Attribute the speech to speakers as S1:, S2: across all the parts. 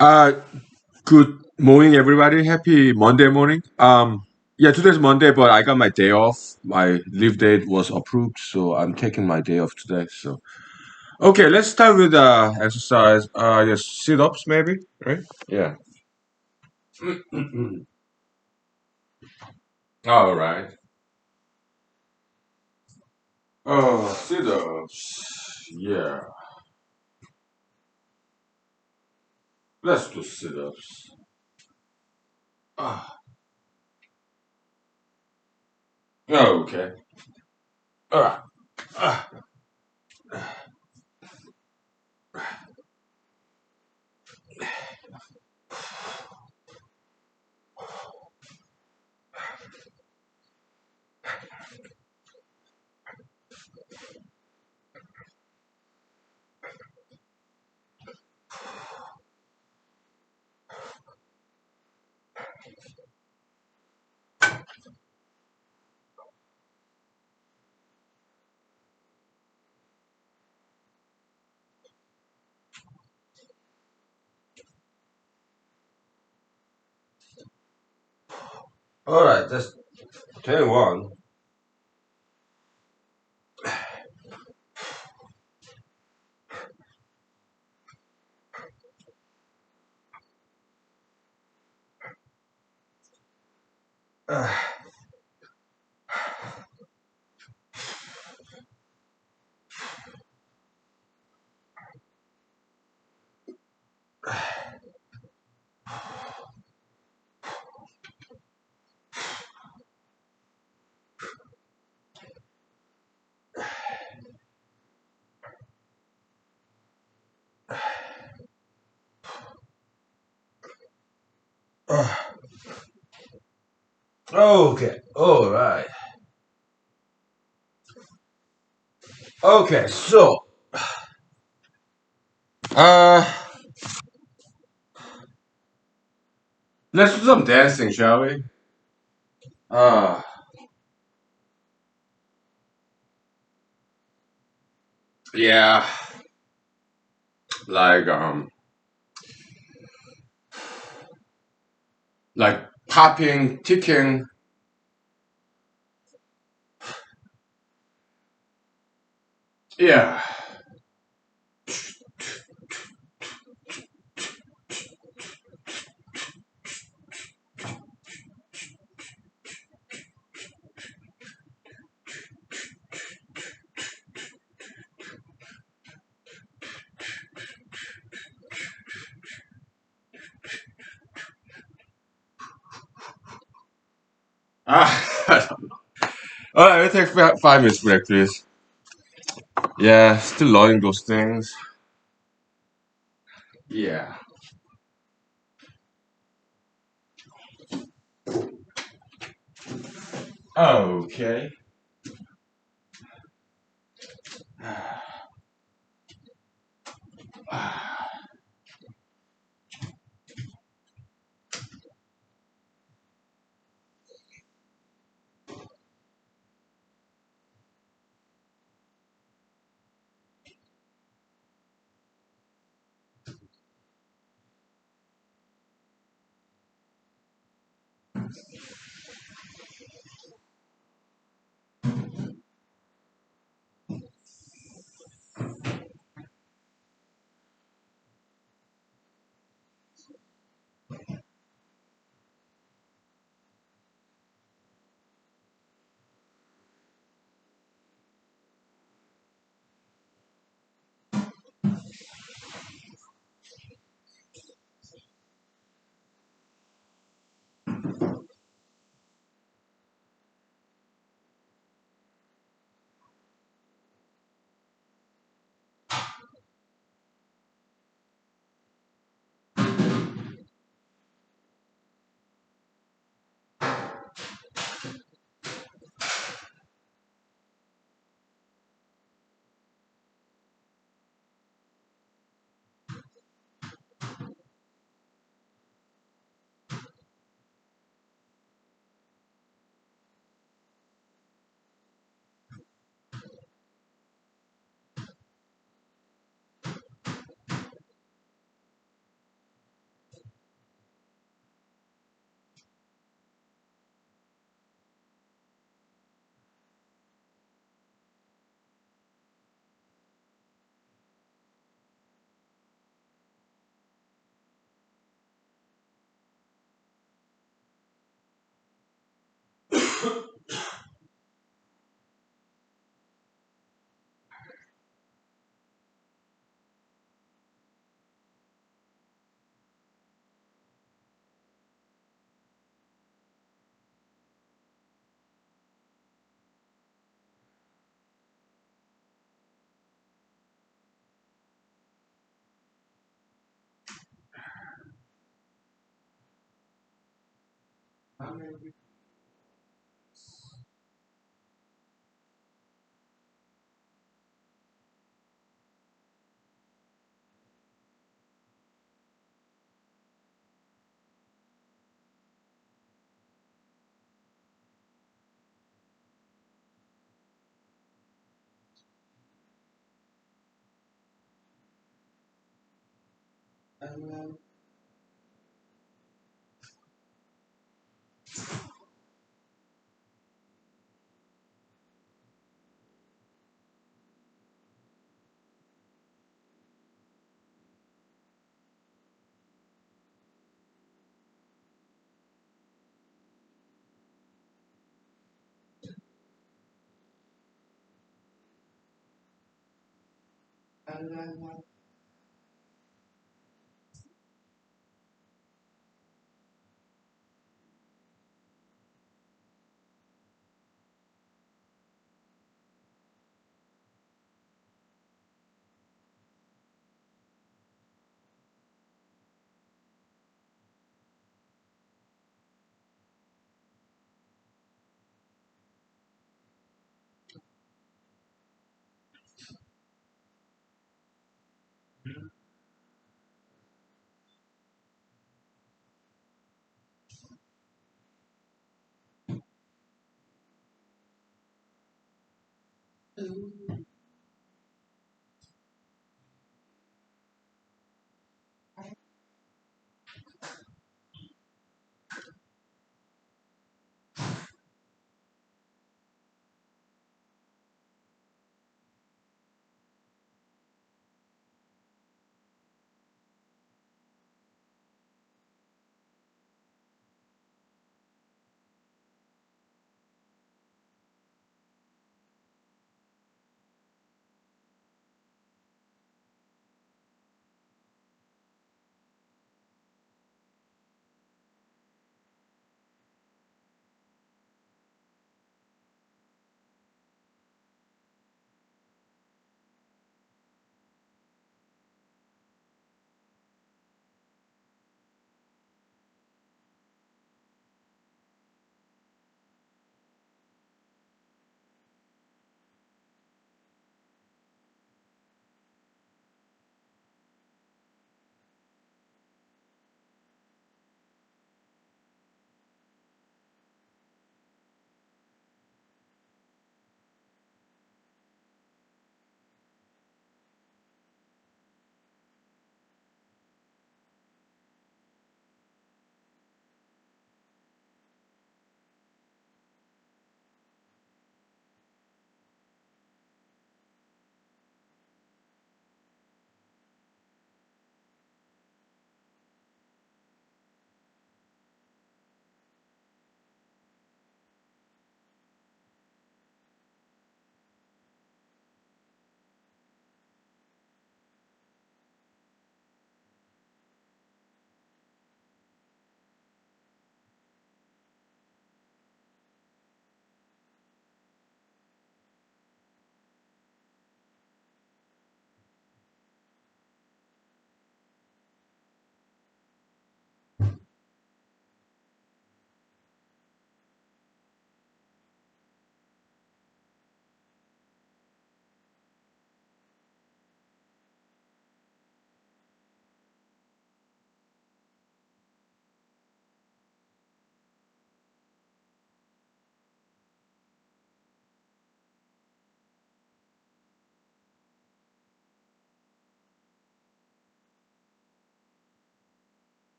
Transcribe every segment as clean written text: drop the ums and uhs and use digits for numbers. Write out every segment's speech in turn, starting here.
S1: Uh, Good morning, everybody. Happy Monday morning. Yeah, today's Monday, but I got my day off. My leave date was approved, so I'm taking my day off today. So, okay, let's start with exercise. Yes, sit-ups maybe, right? Yeah. All right. Oh, sit-ups. Yeah, let's do sit-ups. Ah, okay. All right. Ah, all right. That's 21. Okay. All right. Okay. So, uh, let's do some dancing, shall we? Uh, yeah, like like popping, ticking. Yeah. Ah. All right, let's take 5 minutes break, please. Yeah, still learning those things. Yeah. Okay.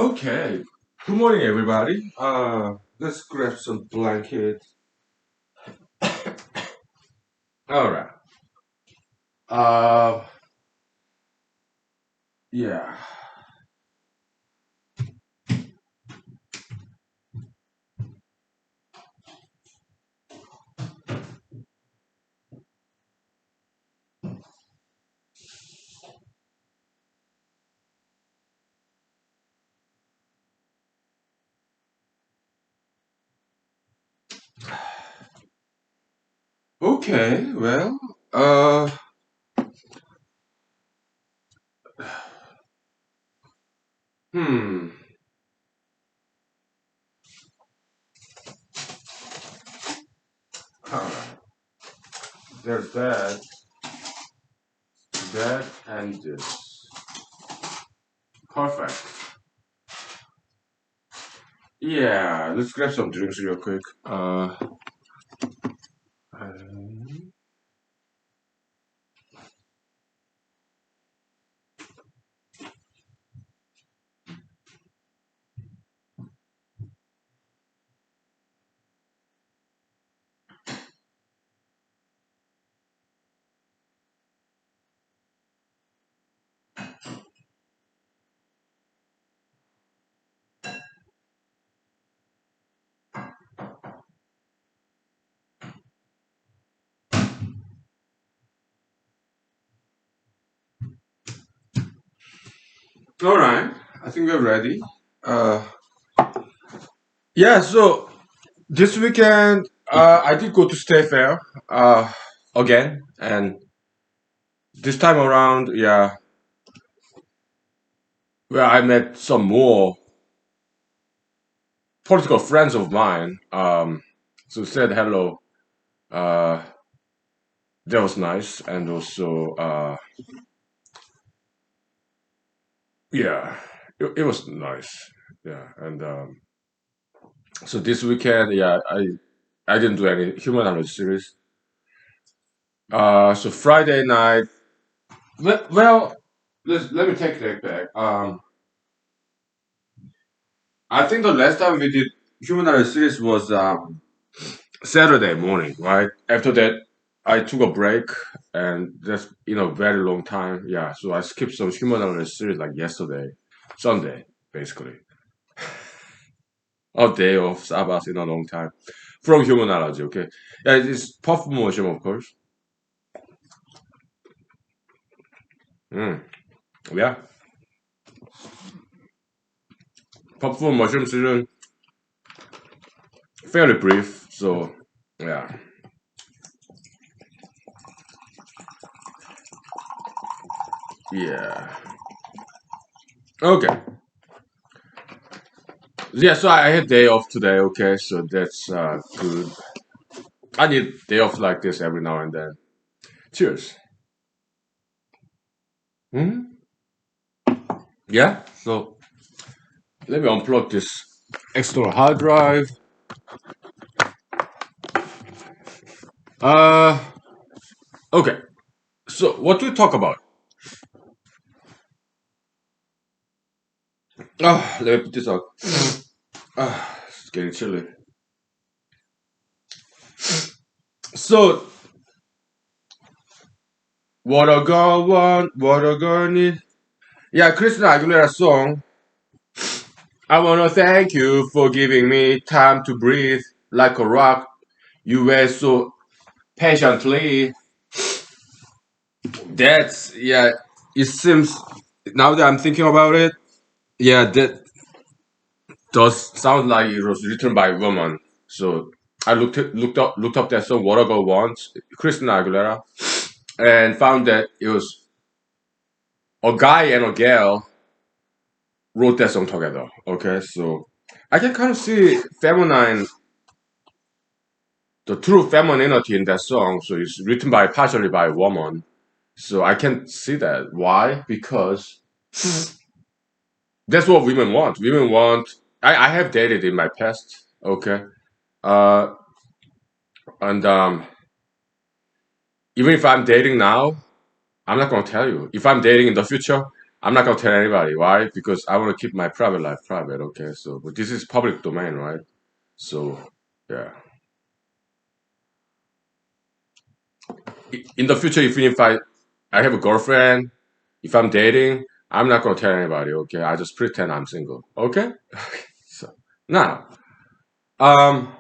S1: Okay. Good morning, everybody. Let's grab some blanket. All right. Uh, yeah. Okay. Well. Hmm. All right. There's that, and this. Perfect. Yeah. Let's grab some drinks real quick. Um, all right. I think we're ready. Uh, yeah. So this weekend, I did go to State Fair. Again, and this time around, yeah, where I met some more political friends of mine. So said hello. Uh, that was nice, and also, yeah, it was nice. Yeah, and so this weekend, yeah, I didn't do any humanology series. So Friday night, well, let me take that back. I think the last time we did humanology series was Saturday morning, right? After that, I took a break, and that's very long time. Yeah, so I skipped some human series like yesterday, Sunday, basically. A day of Sabbath in a long time from humanology. Okay, yeah, it's puff motion, of course. Mm, yeah, puff mushroom season fairly brief. So yeah, yeah. Okay. Yeah, so I had day off today. Okay, so that's good. I need day off like this every now and then. Cheers. Hmm. Yeah. So let me unplug this external hard drive. Uh, okay. So what do we talk about? Let me put this out. It's getting chilly. So what a girl want, what a girl need. Yeah, Christina Aguilera song. I wanna thank you for giving me time to breathe like a rock. You were so patiently. That's yeah. It seems now that I'm thinking about it, yeah, that does sound like it was written by a woman. So I looked up that song "What a Girl Wants," Christina Aguilera, and found that it was a guy and a girl wrote that song together. Okay, so I can kind of see feminine, the true femininity in that song. So it's written by partially by a woman. So I can see that. Why? Because that's what women want. Women want. I have dated in my past. Okay, uh, and even if I'm dating now, I'm not gonna tell you. If I'm dating in the future, I'm not gonna tell anybody. Why? Because I want to keep my private life private. Okay, so but this is public domain, right? So yeah. In the future, even if I have a girlfriend, if I'm dating, I'm not gonna tell anybody. Okay, I just pretend I'm single. Okay. So now, um,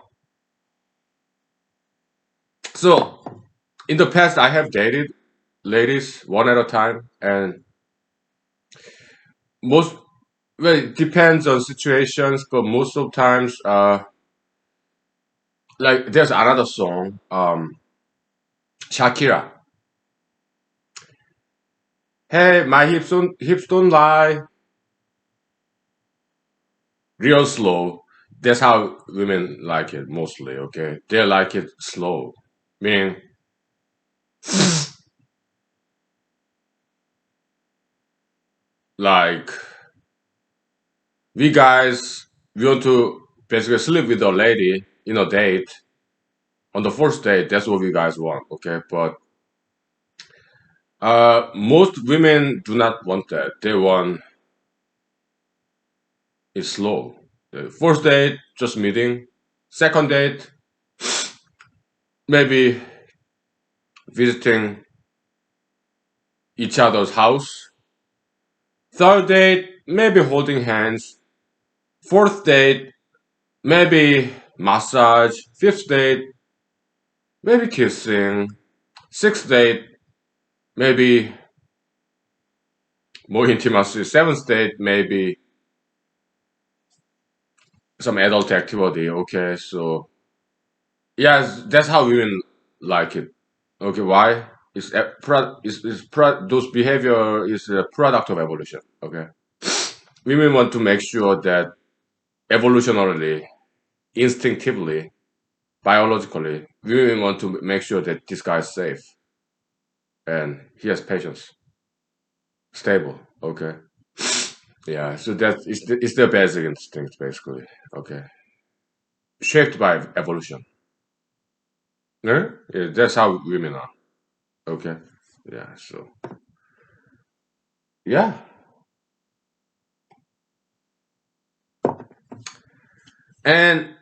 S1: so in the past, I have dated ladies one at a time, and most well, it depends on situations, but most of times, like there's another song, Shakira. Hey, my hips don't lie, real slow. That's how women like it mostly. Okay, they like it slow, meaning like we guys we want to basically sleep with a lady in a date on the first date. That's what we guys want. Okay, but most women do not want that. They want it slow. The first date, just meeting. Second date, maybe visiting each other's house. Third date, maybe holding hands. Fourth date, maybe massage. Fifth date, maybe kissing. Sixth date, maybe more intimacy. Seventh date, maybe some adult activity. Okay, so yes, that's how women like it. Okay, why? Those behavior is a product of evolution. Okay, women want to make sure that evolutionarily, instinctively, biologically, women want to make sure that this guy is safe and he has patience, stable. Okay, yeah. So that is it's the basic instinct basically. Okay, shaped by evolution. Yeah, yeah, that's how women are. Okay, yeah. So yeah, and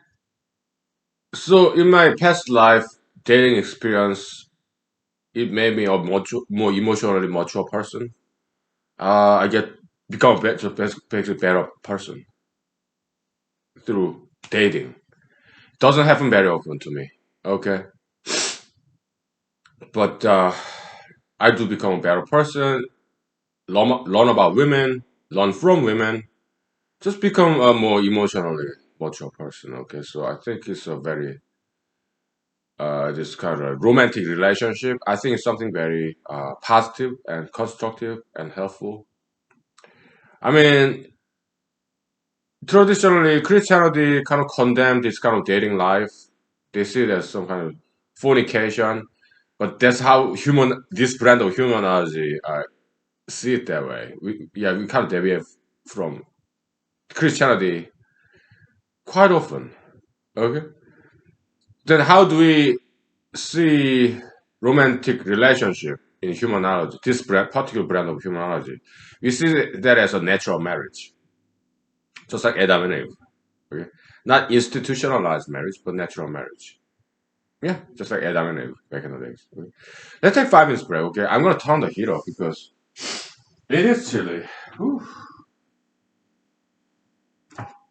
S1: so in my past life dating experience, it made me a more emotionally mature person. I get become a basically better person through dating. Doesn't happen very often to me. Okay, but I do become a better person. Learn about women. Learn from women. Just become a more emotionally mature person. Okay, so I think it's a very this kind of romantic relationship. I think it's something very positive and constructive and helpful. I mean, traditionally, Christianity kind of condemned this kind of dating life. They see it as some kind of fornication, but that's how this brand of humanology see it that way. We kind of deviate from Christianity quite often. Okay, then how do we see romantic relationship in humanology? This particular brand of humanology, we see that as a natural marriage, just like Adam and Eve. Okay, not institutionalized marriage, but natural marriage. Yeah, just like Adam and Eve back in the days. Okay. Let's take 5 minutes break. Okay, I'm gonna turn the heat off because it is chilly. Whew.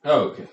S1: Okay.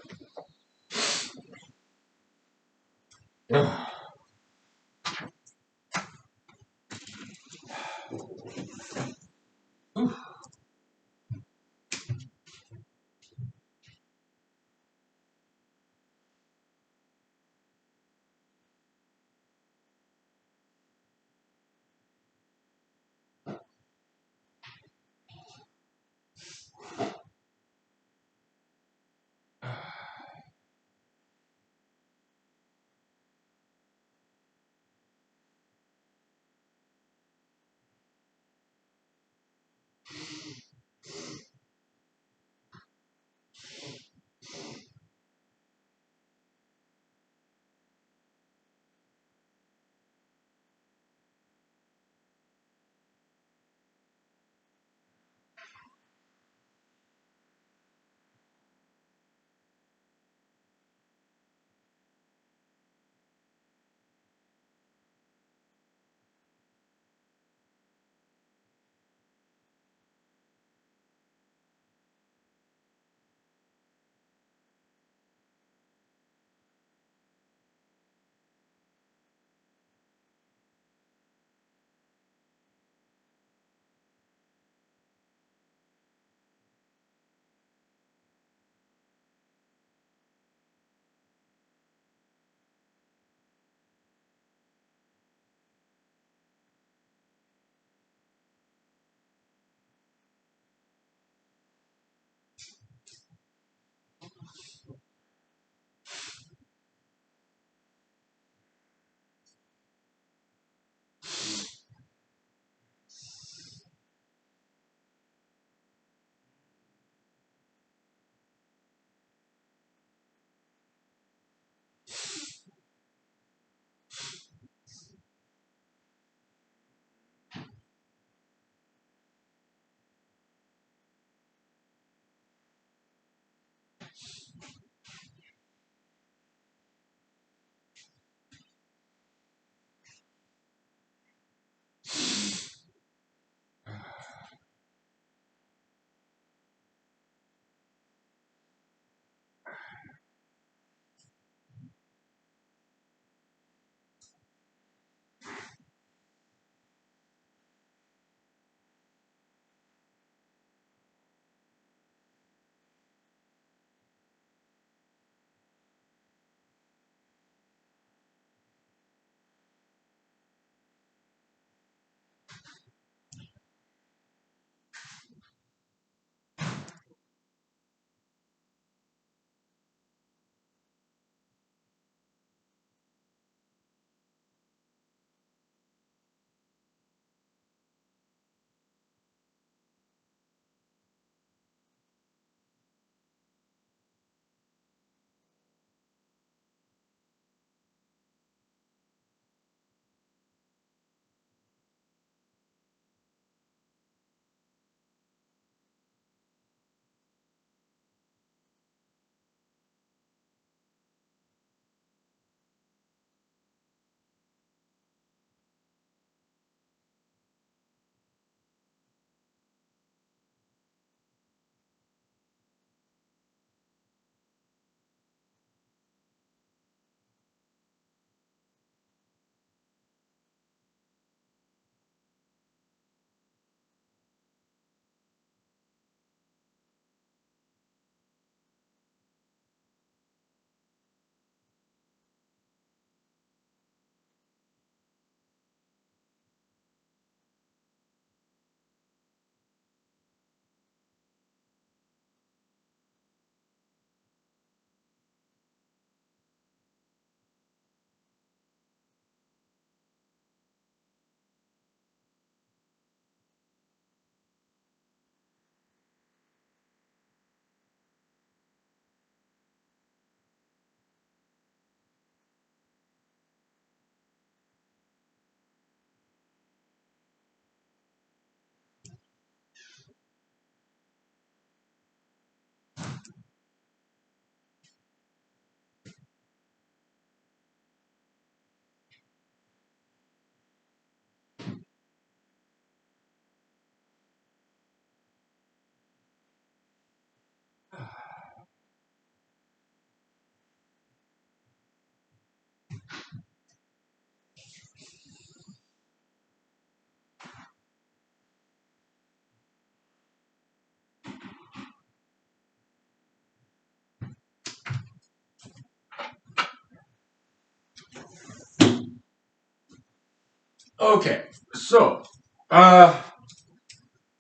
S1: Okay, so uh,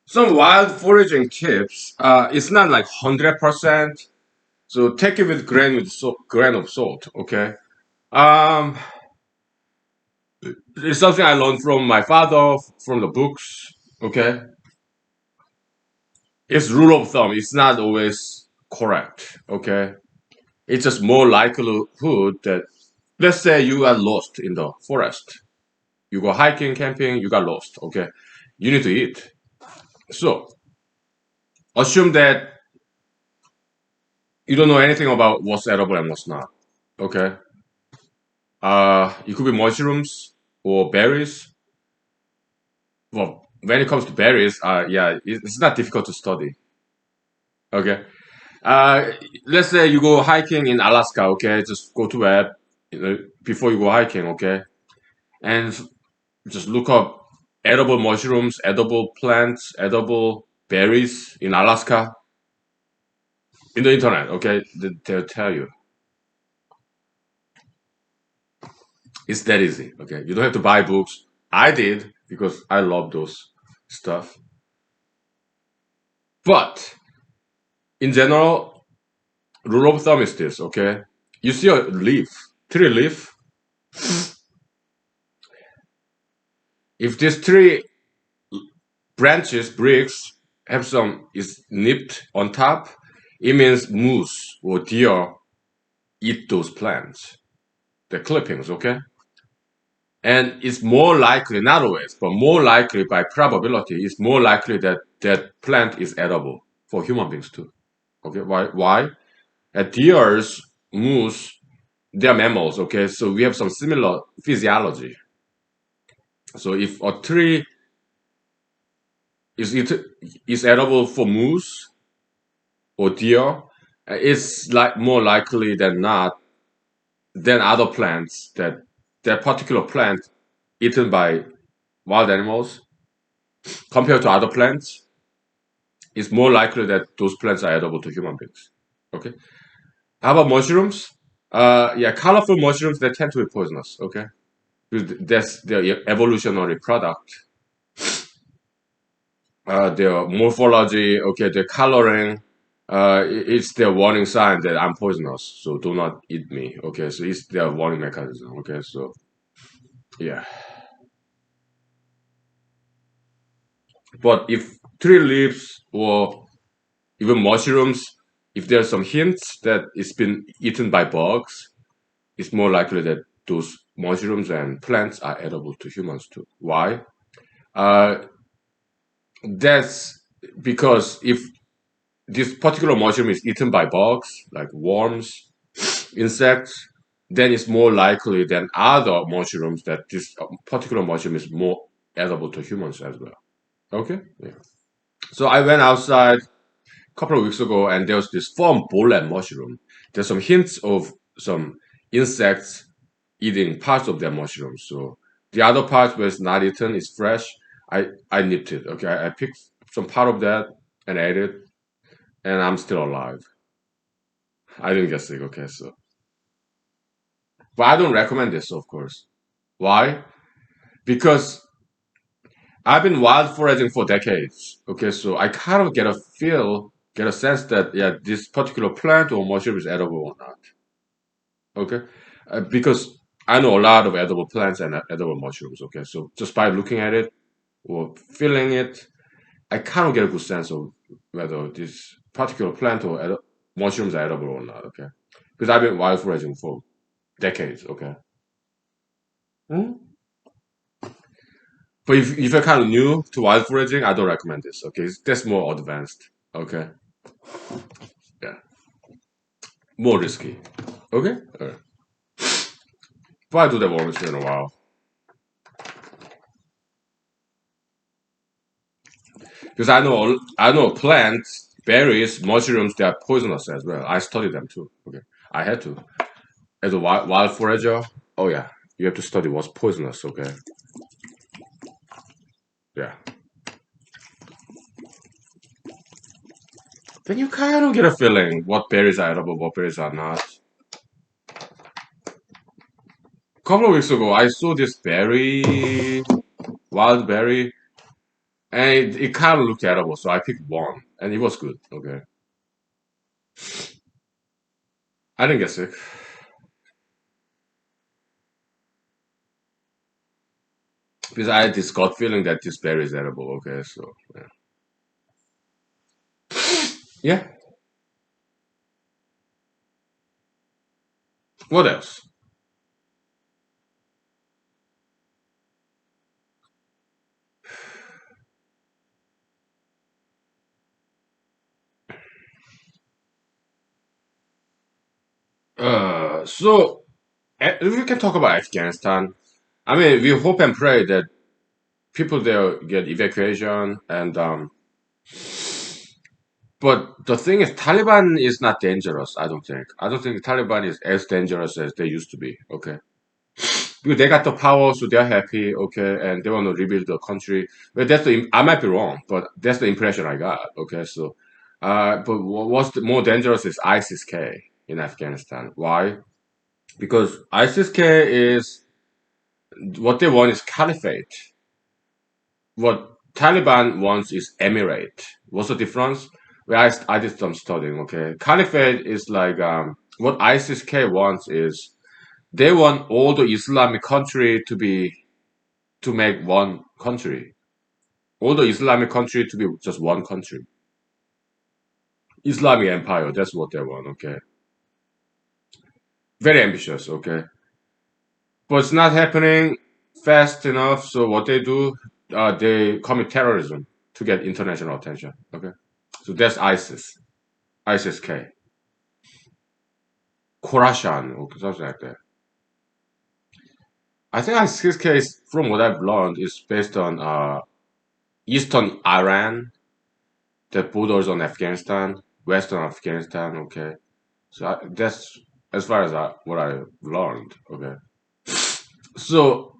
S1: some wild foraging tips. It's not like 100%, so take it with grain of salt. Okay. Um, it's something I learned from my father, from the books. Okay, it's rule of thumb. It's not always correct. Okay, it's just more likelihood that, let's say you are lost in the forest. You go hiking, camping, you got lost. Okay, you need to eat. So assume that you don't know anything about what's edible and what's not. Okay, it could be mushrooms or berries. Well, when it comes to berries, yeah, it's not difficult to study. Okay, uh, let's say you go hiking in Alaska. Okay, just go to web, before you go hiking. Okay, and just look up edible mushrooms, edible plants, edible berries in Alaska in the internet. Okay, they'll tell you. It's that easy. Okay, you don't have to buy books. I did because I love those stuff. But in general, rule of thumb is this. Okay, you see a leaf, tree leaf. If this tree branches, bricks have some is nipped on top, it means moose or deer eat those plants, the clippings. Okay, and it's more likely, not always, but more likely by probability, it's more likely that that plant is edible for human beings too. Okay, why? Why? Deers, moose, they're mammals. Okay, so we have some similar physiology. So if a tree is it is edible for moose or deer, it's like more likely than not than other plants that that particular plant eaten by wild animals compared to other plants, it's more likely that those plants are edible to human beings. Okay. How about mushrooms? Yeah, colorful mushrooms that tend to be poisonous. Okay, because that's their evolutionary product. Their morphology. Okay, their coloring. It's their warning sign that I'm poisonous, so do not eat me. Okay, so it's their warning mechanism. Okay, so yeah. But if tree leaves or even mushrooms, if there's some hints that it's been eaten by bugs, it's more likely that those mushrooms and plants are edible to humans too. Why? Uh, that's because if this particular mushroom is eaten by bugs, like worms, insects, then it's more likely than other mushrooms that this particular mushroom is more edible to humans as well. Okay? Yeah. So I went outside couple of weeks ago, and there was this firm bolan mushroom. There's some hints of some insects eating parts of their mushrooms. So the other part was not eaten, it's fresh. I nipped it. Okay, I picked some part of that and ate it, and I'm still alive. I didn't get sick. Okay, so but I don't recommend this, of course. Why? Because I've been wild foraging for decades. Okay, so I kind of get a sense that yeah, this particular plant or mushroom is edible or not. Okay, because I know a lot of edible plants and edible mushrooms. Okay, so just by looking at it or feeling it, I kind of get a good sense of whether this particular plant or mushrooms are edible or not. Okay, because I've been wild foraging for decades. Okay, hmm? But if you're kind of new to wild foraging, I don't recommend this. Okay, that's more advanced. Okay, yeah, more risky. Okay, alright. But I do that once in a while because I know plants, berries, mushrooms. They are poisonous as well. I study them too. Okay, I had to as a wild forager. Oh yeah, you have to study what's poisonous. Okay, yeah. Then you kind of get a feeling what berries are edible, what berries are not. A couple of weeks ago, I saw this berry. wild berry, and it kind of looked edible. So I picked one, and it was good. Okay, I didn't get sick because I had this gut feeling that this berry is edible. Okay, so yeah, yeah. What else? So if we can talk about Afghanistan, I mean, we hope and pray that people there get evacuation and but the thing is, Taliban is not dangerous. I don't think. I don't think Taliban is as dangerous as they used to be. Okay, because they got the power, so they're happy. Okay, and they want to rebuild the country. But that's the. I might be wrong, but that's the impression I got. Okay, so, but what's more dangerous is ISIS-K in Afghanistan. Why? Because ISIS-K is what they want is caliphate. What Taliban wants is emirate. What's the difference? Well, I did some studying. Okay, caliphate is like what ISIS-K wants is they want all the Islamic country to make one country. All the Islamic country to be just one country. Islamic empire. That's what they want. Okay, very ambitious. Okay, but it's not happening fast enough. So what they do, they commit terrorism to get international attention. Okay, so that's ISIS. ISIS-K. Khorasan or something like that. I think ISIS-K, is, from what I've learned, is based on eastern Iran that borders on Afghanistan, western Afghanistan. Okay, so that's as far as what I learned. Okay, so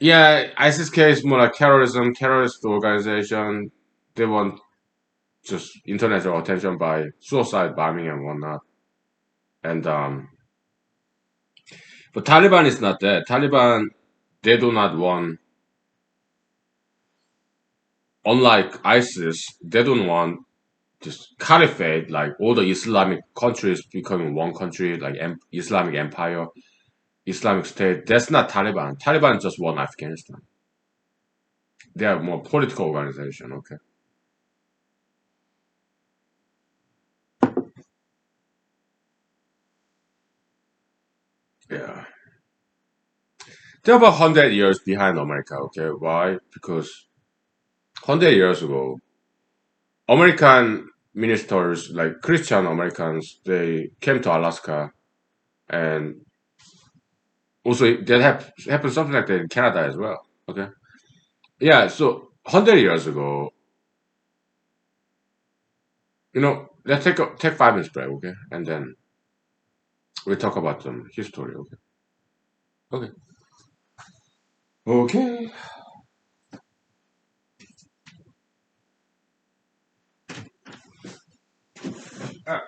S1: yeah, ISIS-K is more like terrorism, terrorist organization. They want just international attention by suicide bombing and whatnot. And but Taliban is not that. Taliban, they do not want, unlike ISIS, they don't want this caliphate, like all the Islamic countries becoming one country, like Islamic Empire, Islamic State. That's not Taliban. Taliban just want Afghanistan. They are more political organization. Okay, yeah, they're about 100 years behind America. Okay, why? Because 100 years ago, American ministers, like Christian Americans, they came to Alaska, and also that happened something like that in Canada as well. Okay, yeah. So 100 years ago, let's take 5 minutes break, okay, and then we talk about some history. Okay, okay, okay. Uh,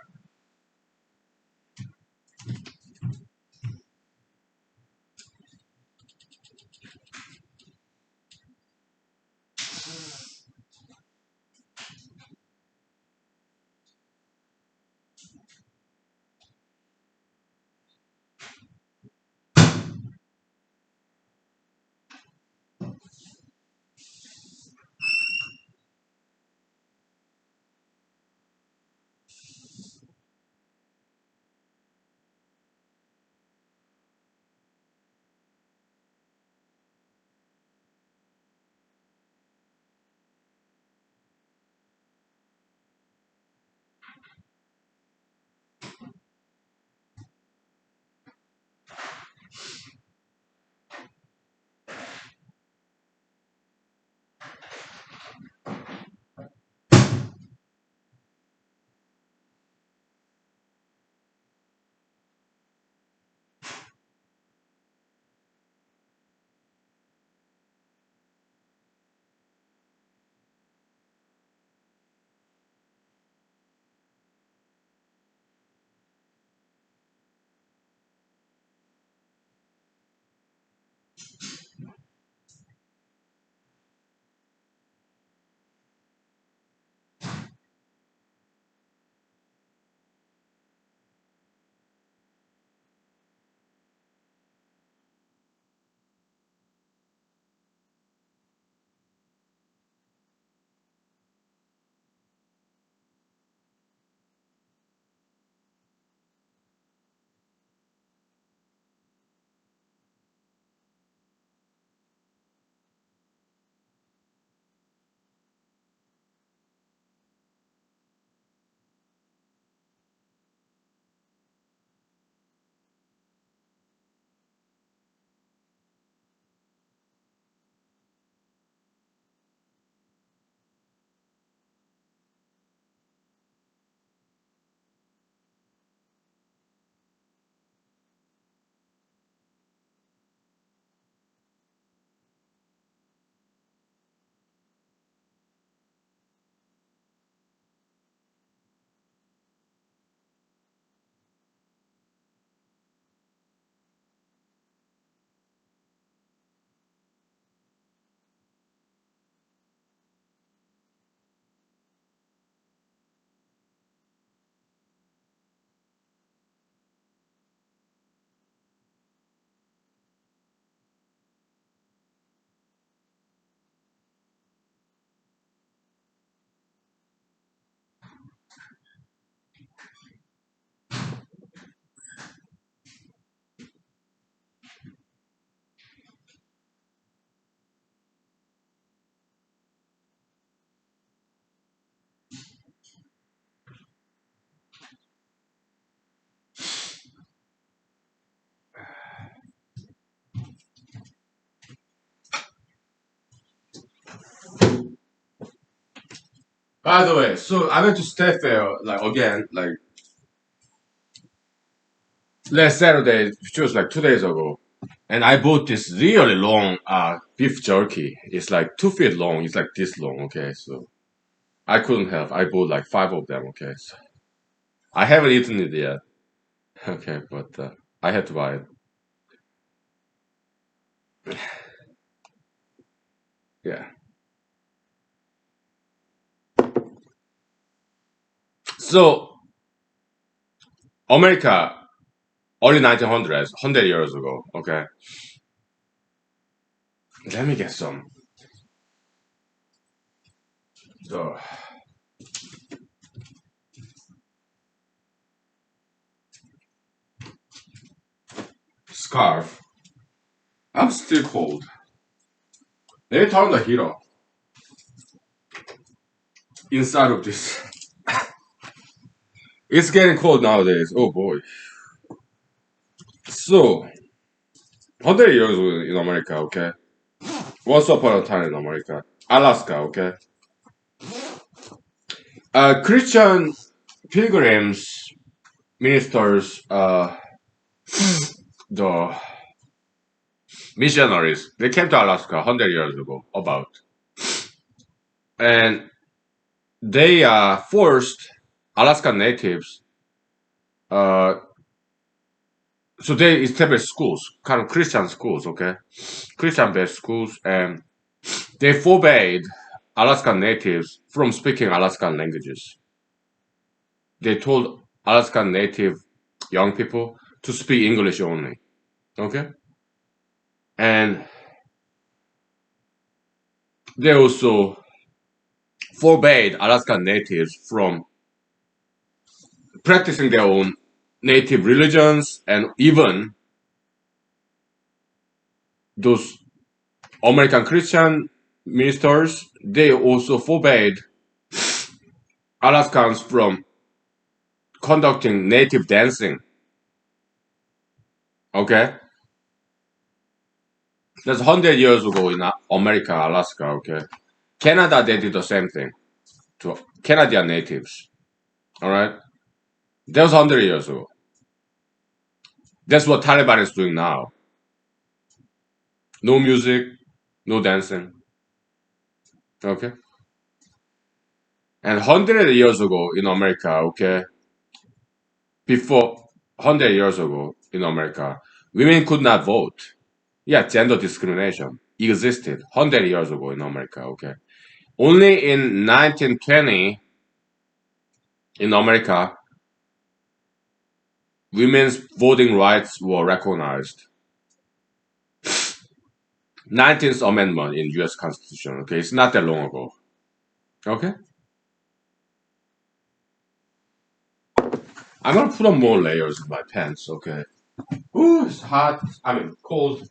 S1: By the way, so I went to State Fair like again, like last Saturday, which was like 2 days ago, and I bought this really long beef jerky. It's like 2 feet long. It's like this long. Okay, so I couldn't help. I bought like five of them. Okay, so I haven't eaten it yet. Okay, but I had to buy it. Yeah. So America, early 1900s, 100 years ago. Okay, let me get some. The scarf. I'm still cold. Let me turn the heat off inside of this. It's getting cold nowadays. Oh boy. So, 100 years in America, okay? Once upon a time in America. Alaska, okay? Christian pilgrims, ministers, the missionaries, they came to Alaska 100 years ago, about. And they forced Alaska natives, uh, so they established schools, kind of Christian schools, okay? Christian based schools, and they forbade Alaskan natives from speaking Alaskan languages. They told Alaskan native young people to speak English only. Okay? And they also forbade Alaskan natives from practicing their own native religions, and even those American Christian ministers, they also forbade Alaskans from conducting native dancing. Okay? That's 100 years ago in America, Alaska, okay? Canada, they did the same thing to Canadian natives. All right? That was 100 years ago. That's what Taliban is doing now. No music, no dancing. Okay? And 100 years ago in America, okay? Before 100 years ago in America, women could not vote. Yeah, gender discrimination existed 100 years ago in America, okay? Only in 1920 in America, women's voting rights were recognized. 19th Amendment in U.S. Constitution. Okay, it's not that long ago. Okay, I'm gonna put on more layers in my pants. Okay. Ooh, it's hot. I mean, cold.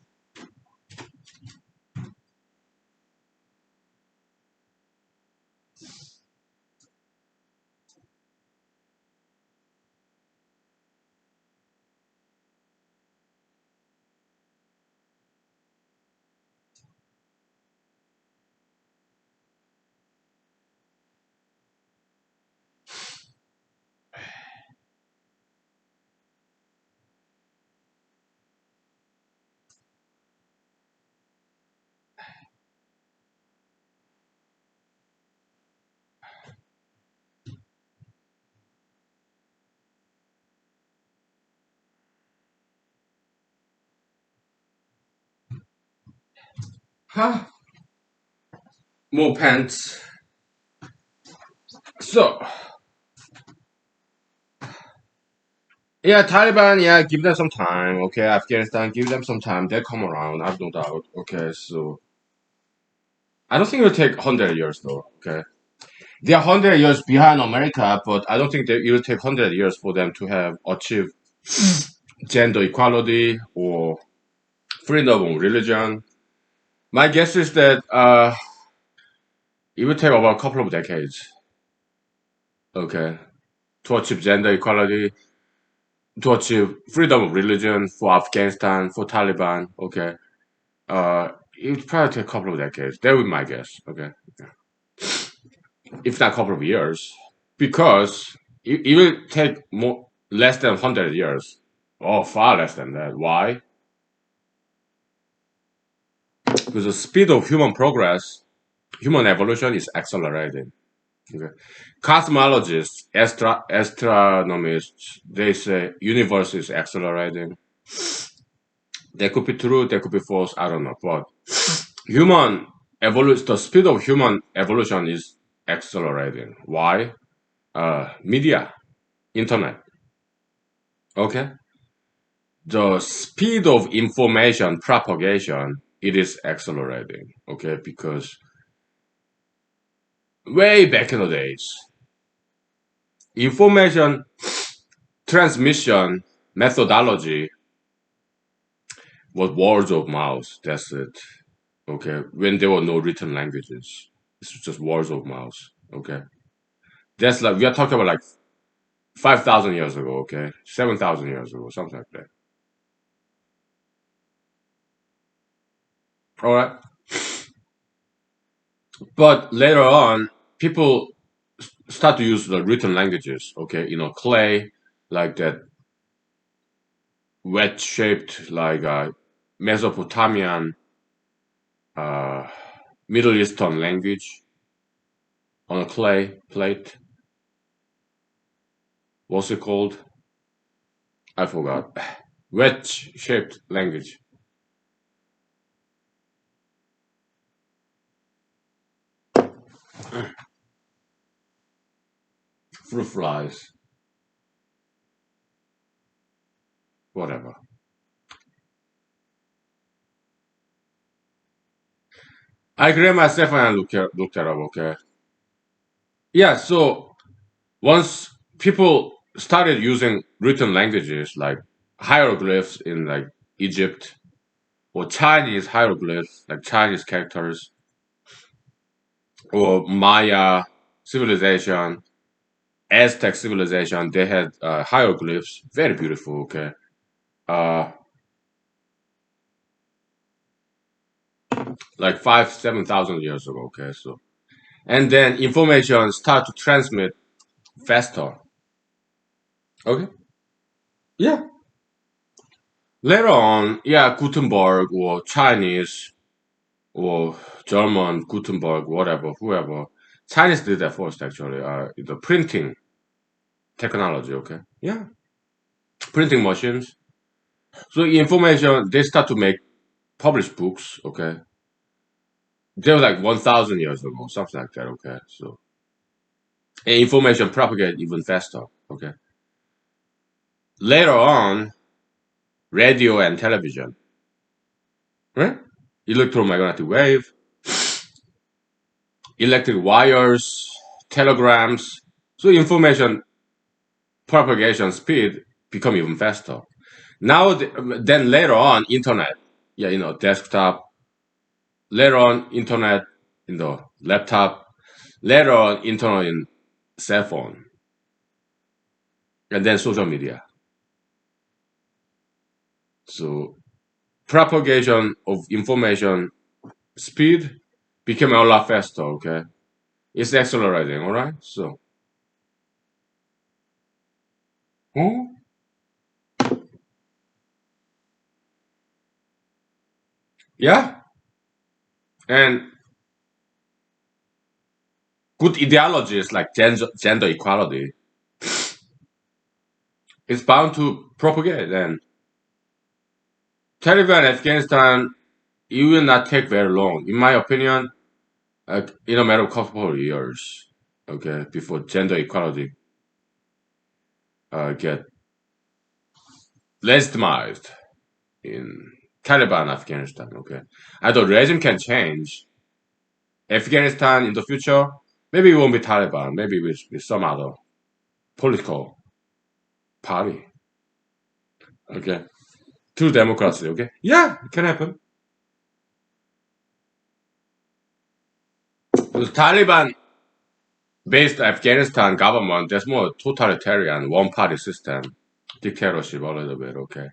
S1: Huh? More pants. So, yeah, Taliban. Yeah, give them some time. Okay, Afghanistan. Give them some time. They'll come around. I've no doubt. Okay, so I don't think it'll take 100 years though. Okay. They are 100 years behind America, but I don't think that it will take 100 years for them to have achieved gender equality or freedom of religion. My guess is that it will take about a couple of decades, okay, to achieve gender equality, to achieve freedom of religion for Afghanistan, for Taliban, okay. It would probably take a couple of decades. That would be my guess, okay. if not a couple of years, because it will take less than 100 years. Oh, far less than that. Why? Because the speed of human progress, human evolution is accelerating. Okay. Cosmologists, astronomists, they say universe is accelerating. They could be true, they could be false, I don't know. But the speed of human evolution is accelerating. Why? Media, internet. Okay. The speed of information propagation, it is accelerating. Okay. Because way back in the days, information transmission methodology was words of mouth. That's it. Okay. When there were no written languages, it's just words of mouth. Okay. That's like, we are talking about like 5,000 years ago. Okay. 7,000 years ago, something like that. All right. But later on, people start to use the written languages. Okay. Clay, like that wedge shaped, like Mesopotamian, uh, Middle Eastern language on a clay plate. What's it called? I forgot. Wedge shaped language. Fruit flies. Whatever. I grabbed myself and I looked it up, okay? Yeah, so once people started using written languages like hieroglyphs in like Egypt or Chinese hieroglyphs, like Chinese characters, or Maya civilization, Aztec civilization, they had hieroglyphs, very beautiful, okay? Uh, like 7,000 years ago, okay? So, and then information start to transmit faster, okay? Yeah. Later on, yeah, Gutenberg or Chinese or German, Gutenberg, whatever, whoever. Chinese did that first, actually. The printing technology, okay? Yeah, printing machines. So information, they start to make publish books, okay? They were like 1,000 years ago, something like that, okay? So, and information propagate even faster, okay? Later on, radio and television, right? Electromagnetic wave, electric wires, telegrams. So information propagation speed become even faster. Now, then later on, internet, yeah, desktop. Later on, internet in the laptop. Later on, internet in cell phone, and then social media. So propagation of information speed became a lot faster. Okay, it's accelerating. All right, so. Hmm? Yeah, and good ideologies like gender equality is bound to propagate. And Taliban Afghanistan, it will not take very long, in my opinion. In a matter of couple of years, okay, before gender equality get legitimized in Taliban Afghanistan. Okay, either regime can change Afghanistan in the future. Maybe it won't be Taliban. Maybe with some other political party. Okay, true democracy. Okay, yeah, it can happen. The Taliban based Afghanistan government, there's more totalitarian one party system, dictatorship a little bit. Okay,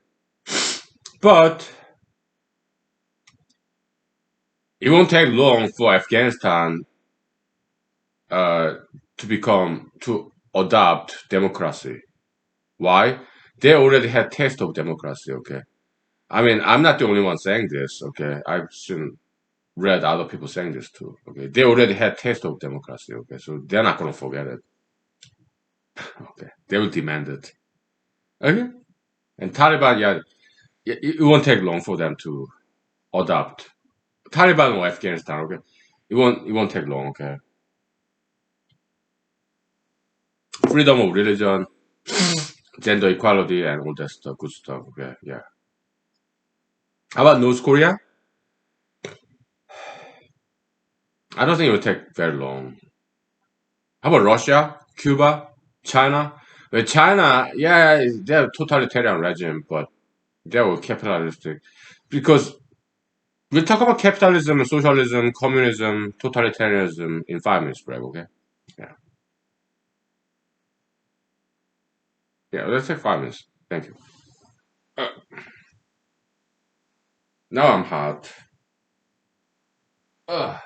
S1: but it won't take long for Afghanistan uh, to adopt democracy. Why? They already had taste of democracy. Okay, I mean, I'm not the only one saying this. Okay, I've seen read other people saying this too. Okay, they already had taste of democracy. Okay, so they're not gonna forget it. Okay, they will demand it. Okay, and Taliban, yeah, it won't take long for them to adopt Taliban or Afghanistan. Okay, it won't take long. Okay, freedom of religion, gender equality, and all that stuff, good stuff. Okay, yeah. How about North Korea? I don't think it will take very long. How about Russia, Cuba, China? Well, China, yeah, they're a totalitarian regime, but they were capitalistic because we'll talk about capitalism and socialism, communism, totalitarianism in 5 minutes break. Okay? Yeah, yeah. Let's take 5 minutes. Thank you. Uh, now I'm hot. Ugh.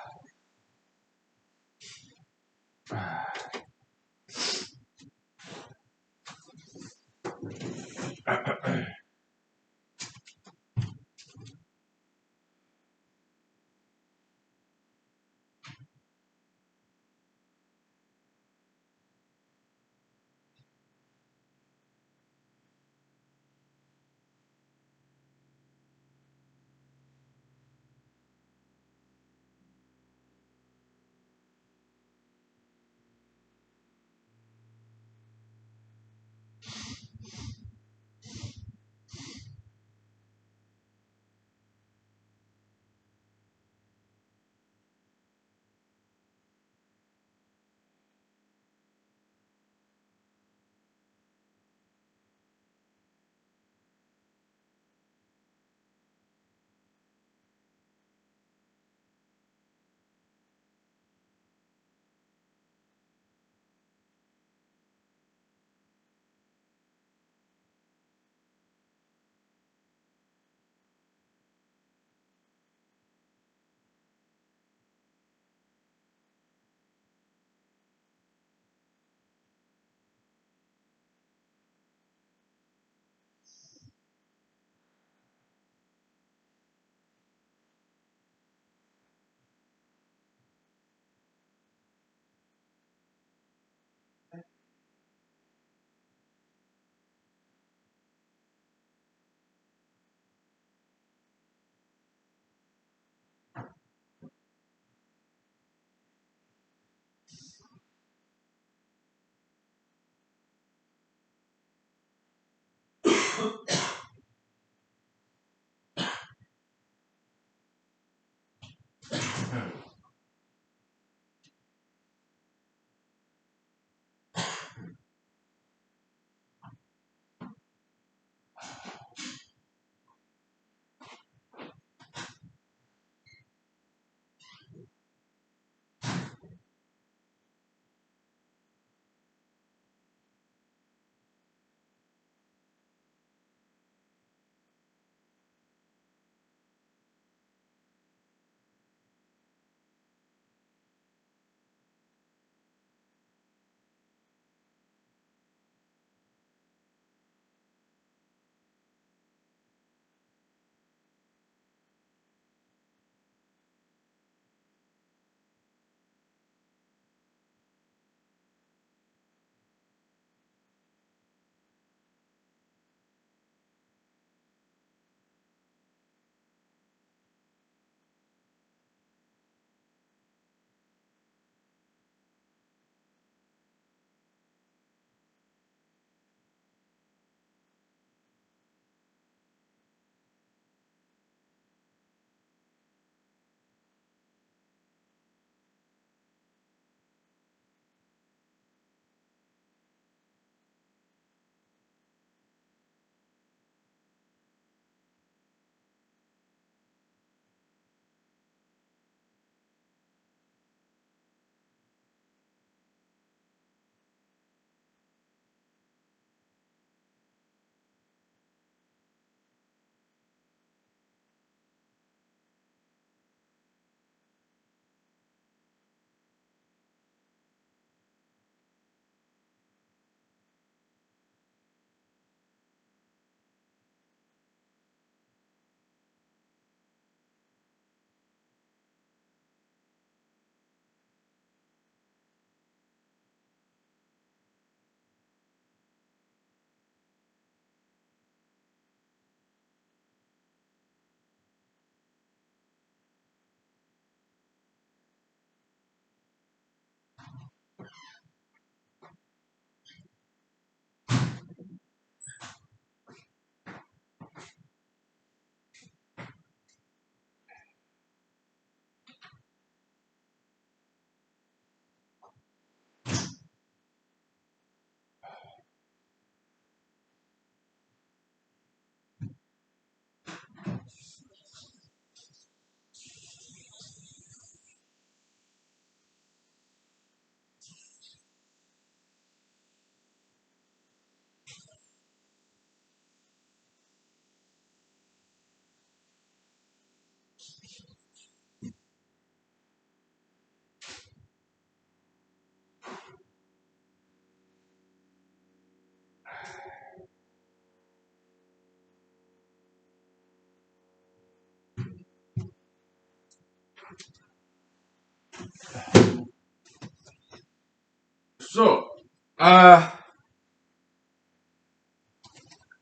S1: So, uh,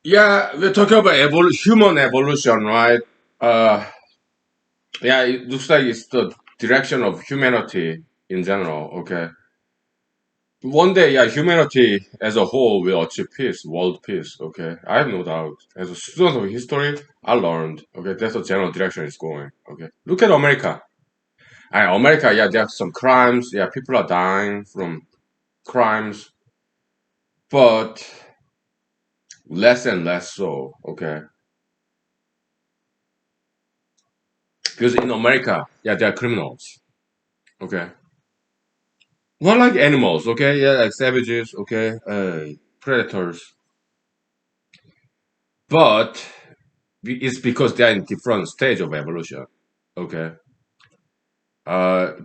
S1: yeah, we're talking about human evolution, right? Uh, yeah, it looks like it's the direction of humanity in general. Okay, one day, yeah, humanity as a whole will achieve peace, world peace. Okay, I have no doubt. As a student of history, I learned. Okay, that's the general direction it's going. Okay, look at America. And America, yeah, there are some crimes. Yeah, people are dying from crimes, but less and less so. Okay, because in America, yeah, there are criminals. Okay, not like animals. Okay, yeah, like savages. Okay, predators, but it's because they're in different stage of evolution. Okay,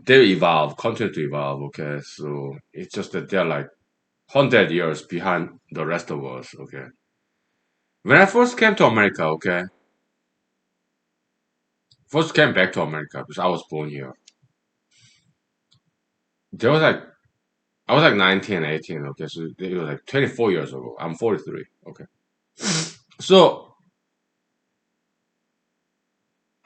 S1: they evolve, continue to evolve. Okay, so it's just that they're like 100 years behind the rest of us. Okay, when I first came to America, okay, first came back to America because I was born here. There was like I was like 19, 18. Okay, so it was like 24 years ago. I'm 43. Okay, so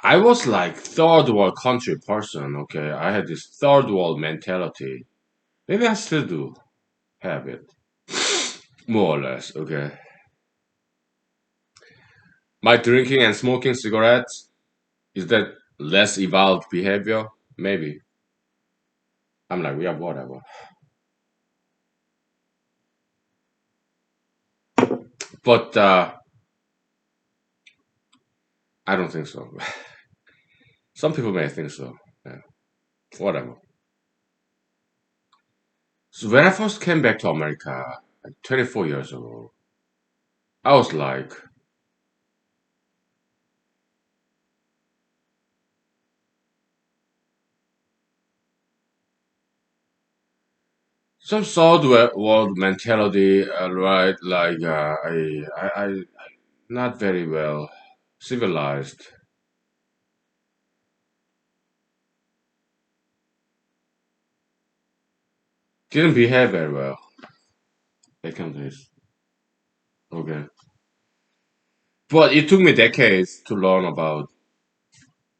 S1: I was like third world country person. Okay, I had this third world mentality. Maybe I still do have it, more or less. Okay, my drinking and smoking cigarettes, is that less evolved behavior? Maybe. I'm like, yeah, whatever. But I don't think so. Some people may think so. Yeah, whatever. So when I first came back to America, like 24 years ago, I was like, some third world mentality, right? Like, I, not very well civilized. Didn't behave very well. Back in this. Okay. But it took me decades to learn about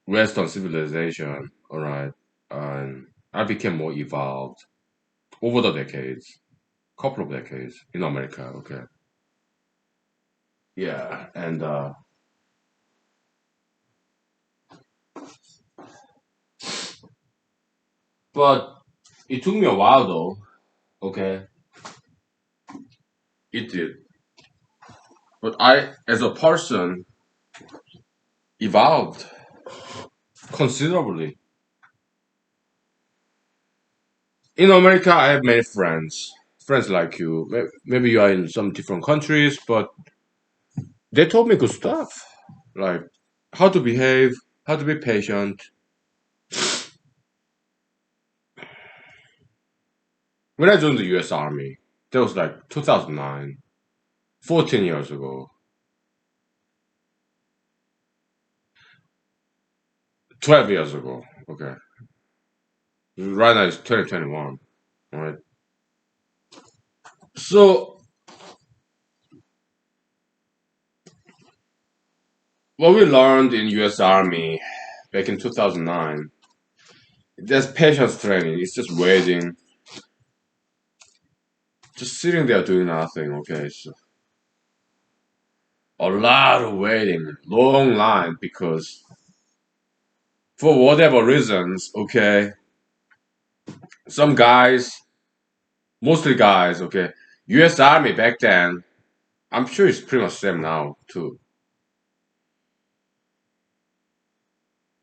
S1: Western civilization, all right? And I became more evolved over the decades, couple of decades in America, okay? Yeah, and but it took me a while though, okay? It did. But I, as a person, evolved considerably. In America, I have many friends, friends like you. Maybe you are in some different countries, but they told me good stuff, like how to behave, how to be patient. When I joined the U.S. Army, that was like 2009, 14 years ago, 12 years ago. Okay, right now it's 2021. All right. So what we learned in U.S. Army back in 2009, there's patience training. It's just waiting, just sitting there doing nothing. Okay, so a lot of waiting, long line because for whatever reasons, okay, some guys, mostly guys, okay, U.S. Army back then, I'm sure it's pretty much same now too.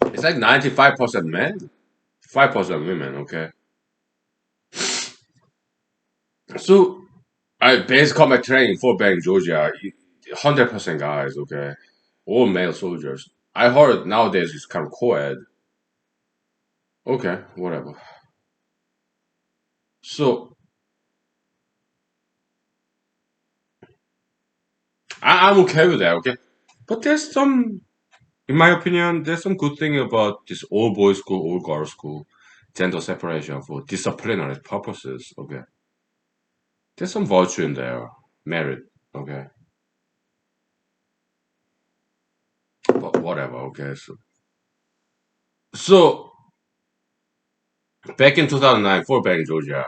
S1: It's like 95% men, 5% women, okay? So, I base combat training for Bank Georgia, 100% guys, okay? All male soldiers. I heard nowadays it's kind of co-ed. Okay, whatever. So, I'm okay with that, okay? But there's some. In my opinion, there's some good thing about this all boys school, all girls school, gender separation for disciplinary purposes. Okay, there's some virtue in there, merit. Okay, but whatever. Okay, so back in 2009, Fort Benning, Georgia,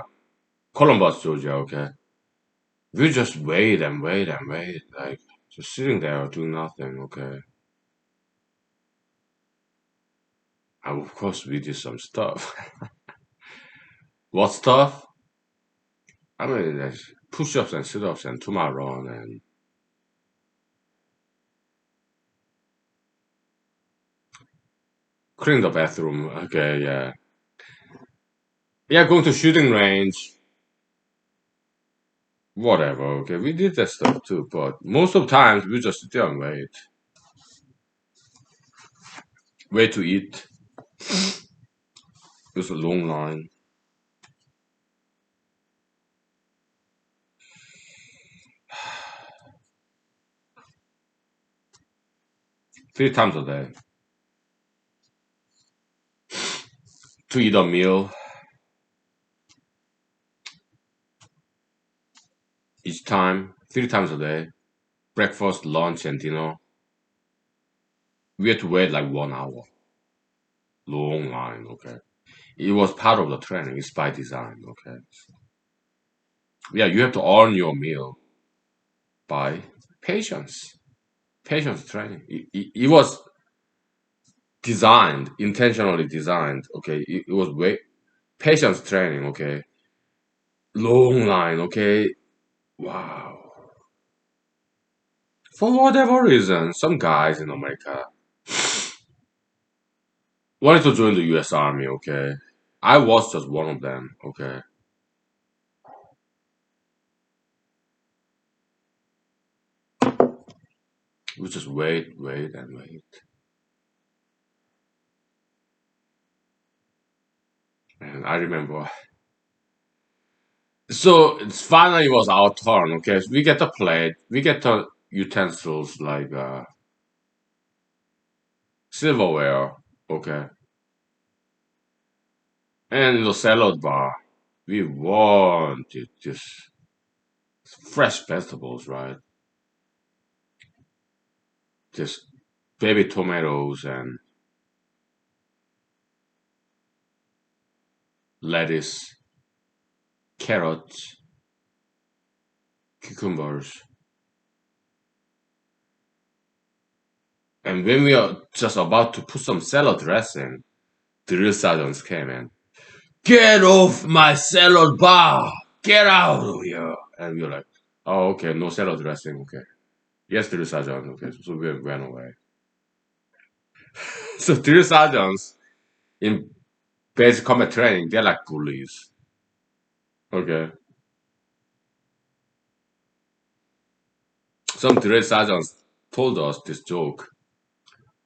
S1: Columbus, Georgia. Okay, we just wait and wait and wait, like just sitting there doing nothing. Okay, and of course we did some stuff. What stuff? I mean, there's push-ups and sit-ups and two-mile run and clean the bathroom. Okay, yeah. Yeah, going to shooting range, whatever. Okay, we did that stuff too, but most of the times we just sit there and wait. Wait to eat. It's a long line. 3 times a day to eat a meal each time. 3 times a day. Breakfast, lunch, and dinner. We had to wait like 1 hour. Long line. Okay. It was part of the training. It's by design. Okay. Yeah, you have to earn your meal by patience. Patience training. It was designed, intentionally designed. Okay, it was way patience training. Okay, long line. Okay, wow. For whatever reason, some guys in America wanted to join the U.S. Army. Okay, I was just one of them. Okay, we just wait, wait, and wait. And I remember. So it's finally was our turn. Okay, so we get the plate, we get the utensils like silverware. Okay, and the salad bar. We wanted just fresh vegetables, right? Just baby tomatoes and lettuce, carrots, cucumbers. And when we are just about to put some salad dressing, the real sergeants came in. Get off my salad bar! Get out of here! And we were like, oh, okay, no salad dressing, okay. Yes, drill sergeant, okay. So we went away. So drill sergeants in basic combat training, they're like bullies. Okay. Some drill sergeants told us this joke.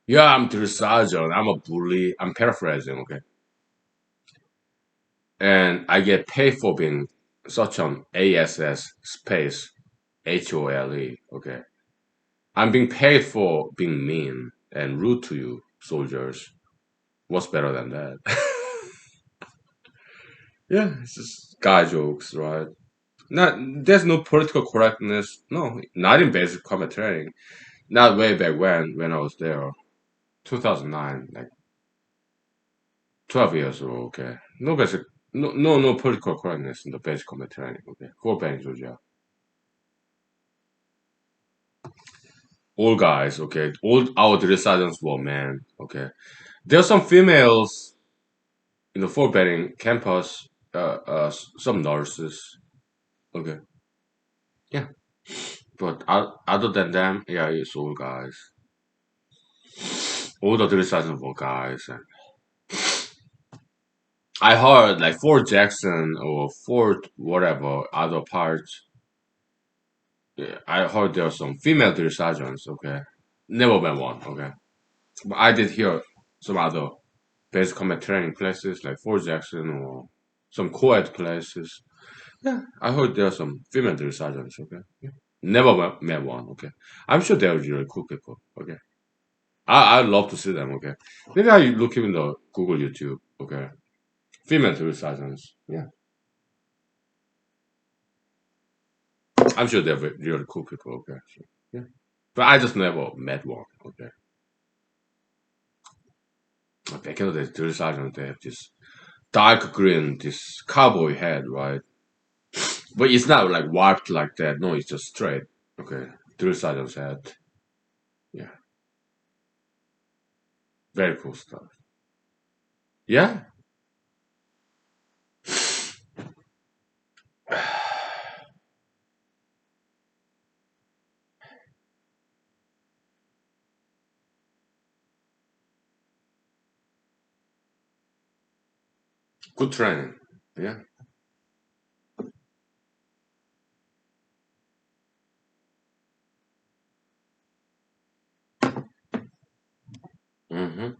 S1: Yeah, I'm drill sergeant. I'm a bully. I'm paraphrasing, okay? And I get paid for being such an ASS space HOLE, okay? I'm being paid for being mean and rude to you, soldiers. What's better than that? Yeah, it's just guy jokes, right? Not there's no political correctness. No, not in basic combat training. Not way back when I was there, 2009, like 12 years ago. Okay, no basic, no political correctness in the basic combat training. Okay, for Ben Georgia, all guys. Okay, all our drill sergeants were men. Okay, there are some females in the Fort Benning campus. Some nurses. Okay, yeah, but other than them, yeah, it's all guys. All the drill sergeants were guys. And I heard like Fort Jackson or Fort whatever other parts. Yeah, I heard there are some female drill sergeants. Okay, never been one. Okay, but I did hear some other basic combat training places like Fort Jackson or some co-ed places. Yeah, I heard there are some female drill sergeants. Okay, yeah. Never met one. Okay, I'm sure they're really cool people. Okay, I'd love to see them. Okay, maybe I look in the Google YouTube. Okay, female drill sergeants. Yeah, I'm sure they're really cool people. Okay, so, yeah, but I just never met one. Okay, back in the day, drill sergeant they have this dark green, this cowboy head, right? But it's not like warped like that. No, it's just straight. Okay, drill sergeant's head. Yeah, very cool stuff. Yeah, good training. Yeah. Hmm.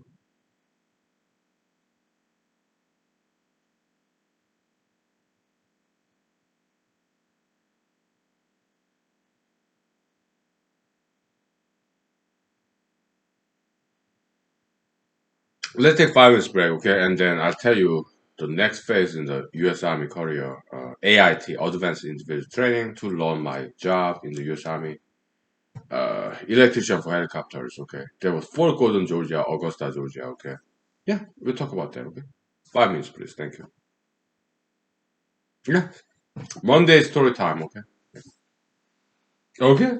S1: Let's take 5 minutes break, okay? And then I'll tell you the next phase in the U.S. Army career, AIT, Advanced Individual Training, to learn my job in the U.S. Army. Electrician for helicopters, okay? There was Fort Gordon, Georgia, Augusta, Georgia, okay? Yeah, we'll talk about that, okay? 5 minutes, please. Thank you. Yeah, Monday story time, okay? Okay.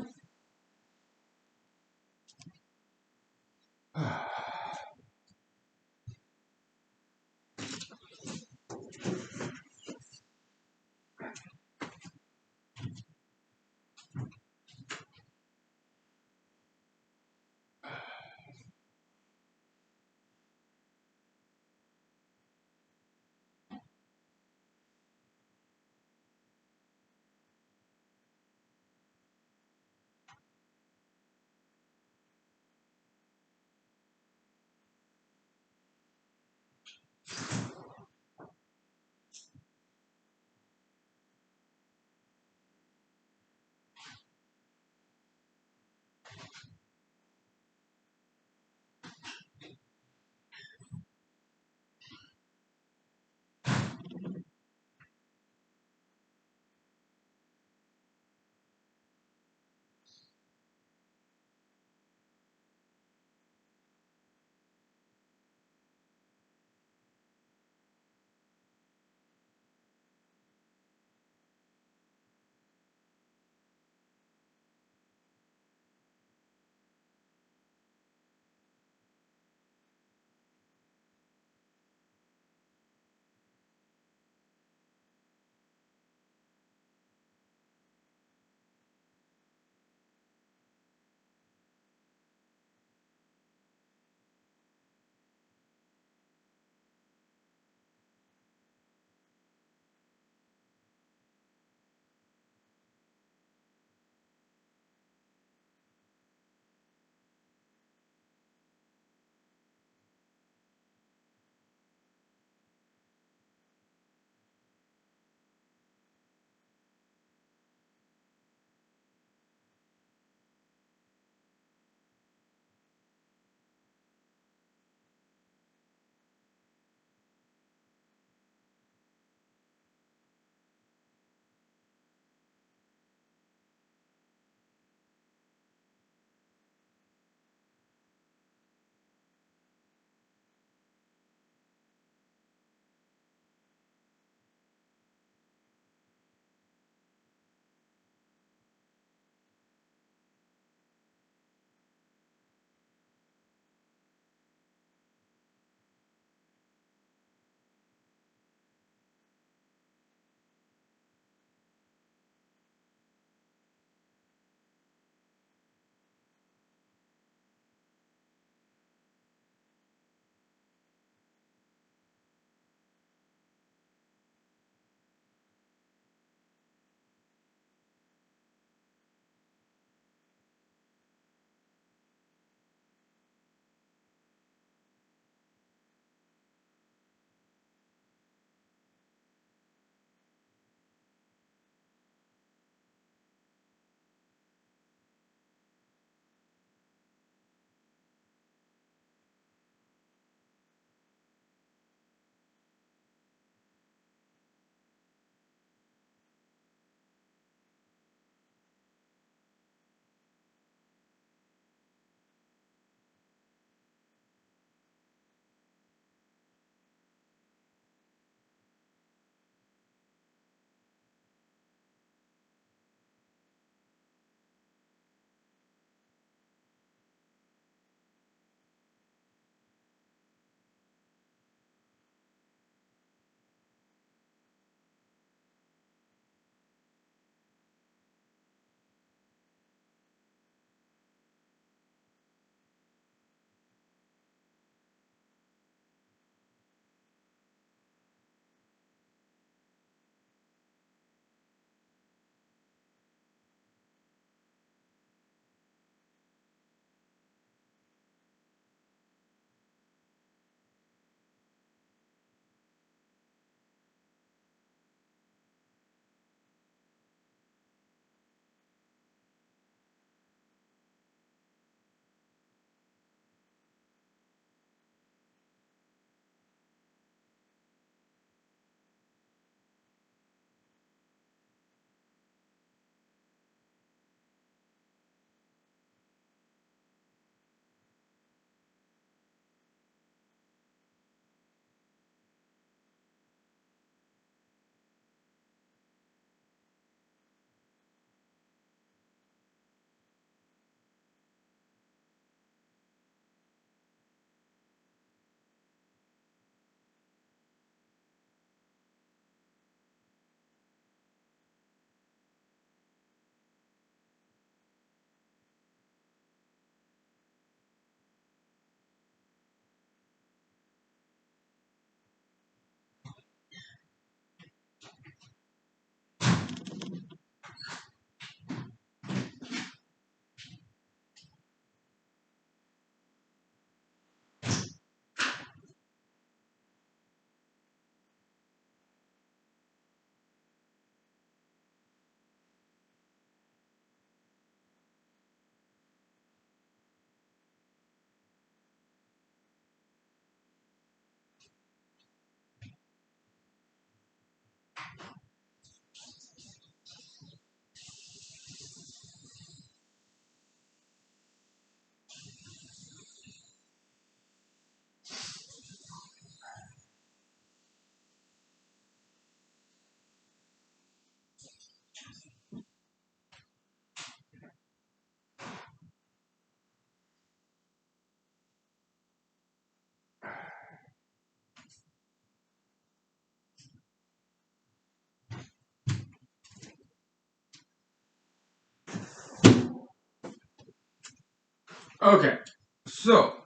S1: Okay. So,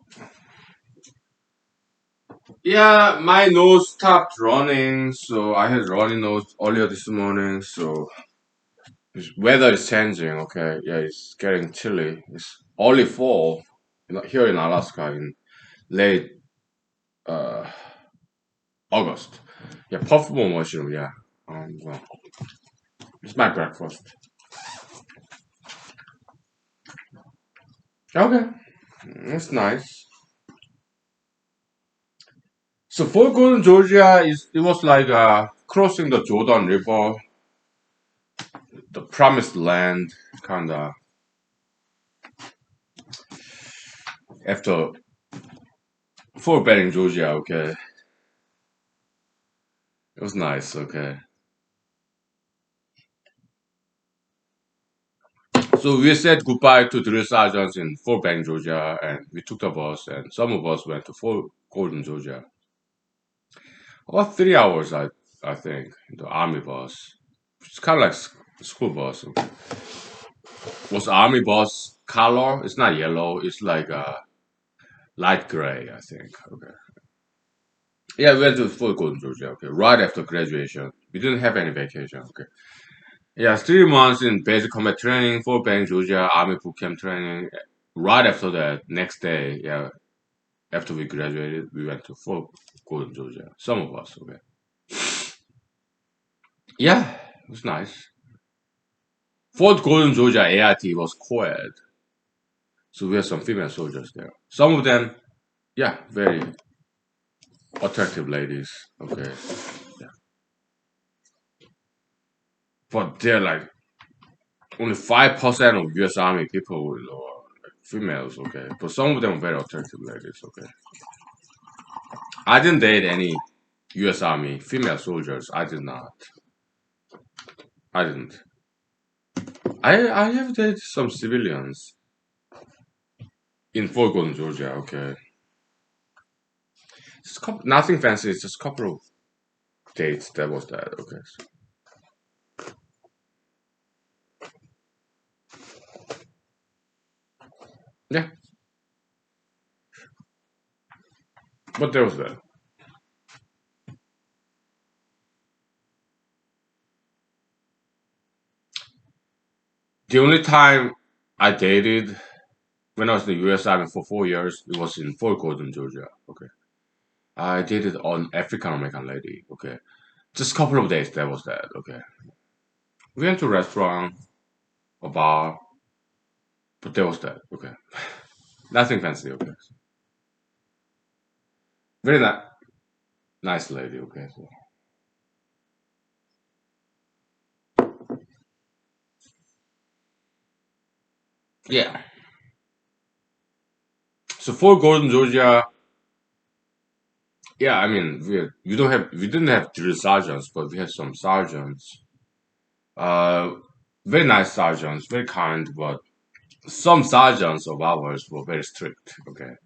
S1: yeah, my nose stopped running, so I had runny nose earlier this morning. So, weather is changing. Okay, yeah, it's getting chilly. It's only fall, here in Alaska in late uh August. Yeah, puffball mushroom. Yeah, well, it's my breakfast. Okay, that's nice. So Fort Gordon, Georgia, is it was like crossing the Jordan River, the promised land, kind of after Fort Benning, Georgia. Okay, it was nice. Okay, so we said goodbye to drill sergeants in Fort Benning, Georgia, and we took the bus, and some of us went to Fort Gordon, Georgia. About 3 hours, I think, the army bus. It's kind of like school bus. Okay. Was army bus color? It's not yellow. It's like light gray, I think. Okay. Yeah, we went to Fort Gordon, Georgia. Okay, right after graduation, we didn't have any vacation. Okay. Yeah, 3 months in basic combat training, Fort Benning, Georgia, Army boot camp training. Right after that, next day, yeah, after we graduated, we went to Fort Gordon, Georgia. Some of us, okay. Yeah, it was nice. Fort Gordon, Georgia AIT was co-ed, so we had some female soldiers there. Some of them, yeah, very attractive ladies. Okay, yeah, but they're like only 5% of U.S. Army people are females. Okay, but some of them are very attractive ladies. Okay, I didn't date any U.S. Army female soldiers. I did not. I didn't. I have dated some civilians in Fort Gordon, Georgia. Okay, nothing fancy. It's just a couple of dates. That was that. Okay. Yeah, but there was that. The only time I dated when I was in the U.S. Army for 4 years, it was in Fort Gordon, Georgia. Okay, I dated an African American lady. Okay, just a couple of days. That was that. Okay, we went to a restaurant, a bar, but that was that. Okay, nothing fancy. Okay, very nice lady. Okay, so yeah. So Fort Gordon, Georgia. Yeah, I mean we didn't have drill sergeants, but we had some sergeants. Uh, very nice sergeants, very kind, but some sergeants of ours were very strict. Okay,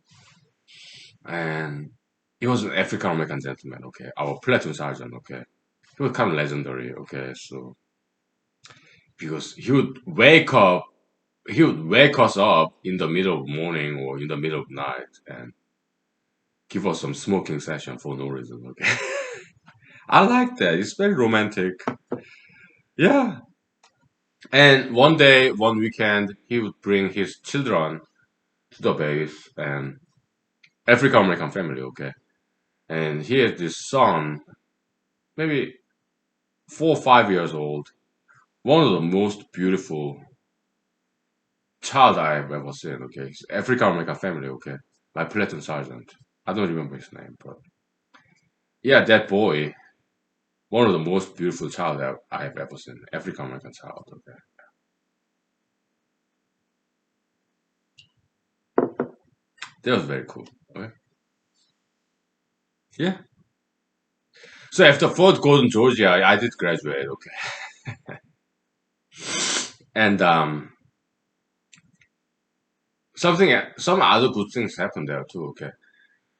S1: and he was an African American gentleman. Okay, our platoon sergeant. Okay, he was kind of legendary. Okay, so because he would wake us up in the middle of morning or in the middle of night and give us some smoking session for no reason. Okay, I like that. It's very romantic. Yeah. And one day, one weekend, he would bring his children to the base and African American family. Okay, and he had this son, maybe 4 or 5 years old, one of the most beautiful child I have ever seen. Okay, African American family. Okay, my platoon sergeant. I don't remember his name, but yeah, that boy, one of the most beautiful child I have ever seen. African American child. Okay, that was very cool. Okay, yeah. So after Fort Gordon, Georgia, I did graduate. Okay, and some other good things happened there too. Okay,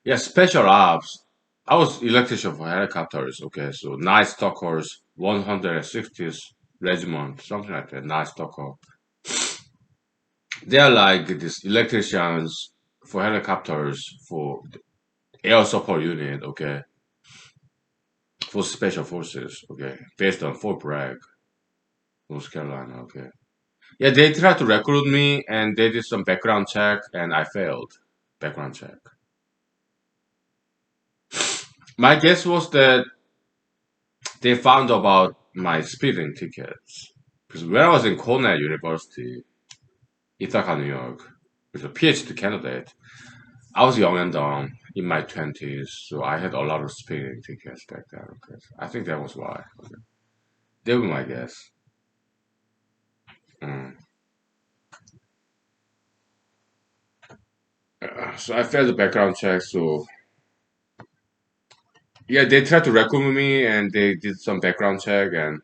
S1: yeah, special ops. I was electrician for helicopters. Okay, so Night Stalkers, 160th Regiment, something like that. Night Stalker. They're like these electricians for helicopters for air support unit, okay, for special forces, okay, based on Fort Bragg, North Carolina, okay. Yeah, they tried to recruit me and they did some background check and I failed background check. My guess was that they found about my speeding tickets. Because when I was in Cornell University, Ithaca, New York, with a PhD candidate, I was young and dumb in my 20s, so I had a lot of speeding tickets back then. Okay. I think that was why. Okay. They were my guess. Mm. So I failed the background check, so yeah, they tried to recruit me and they did some background check and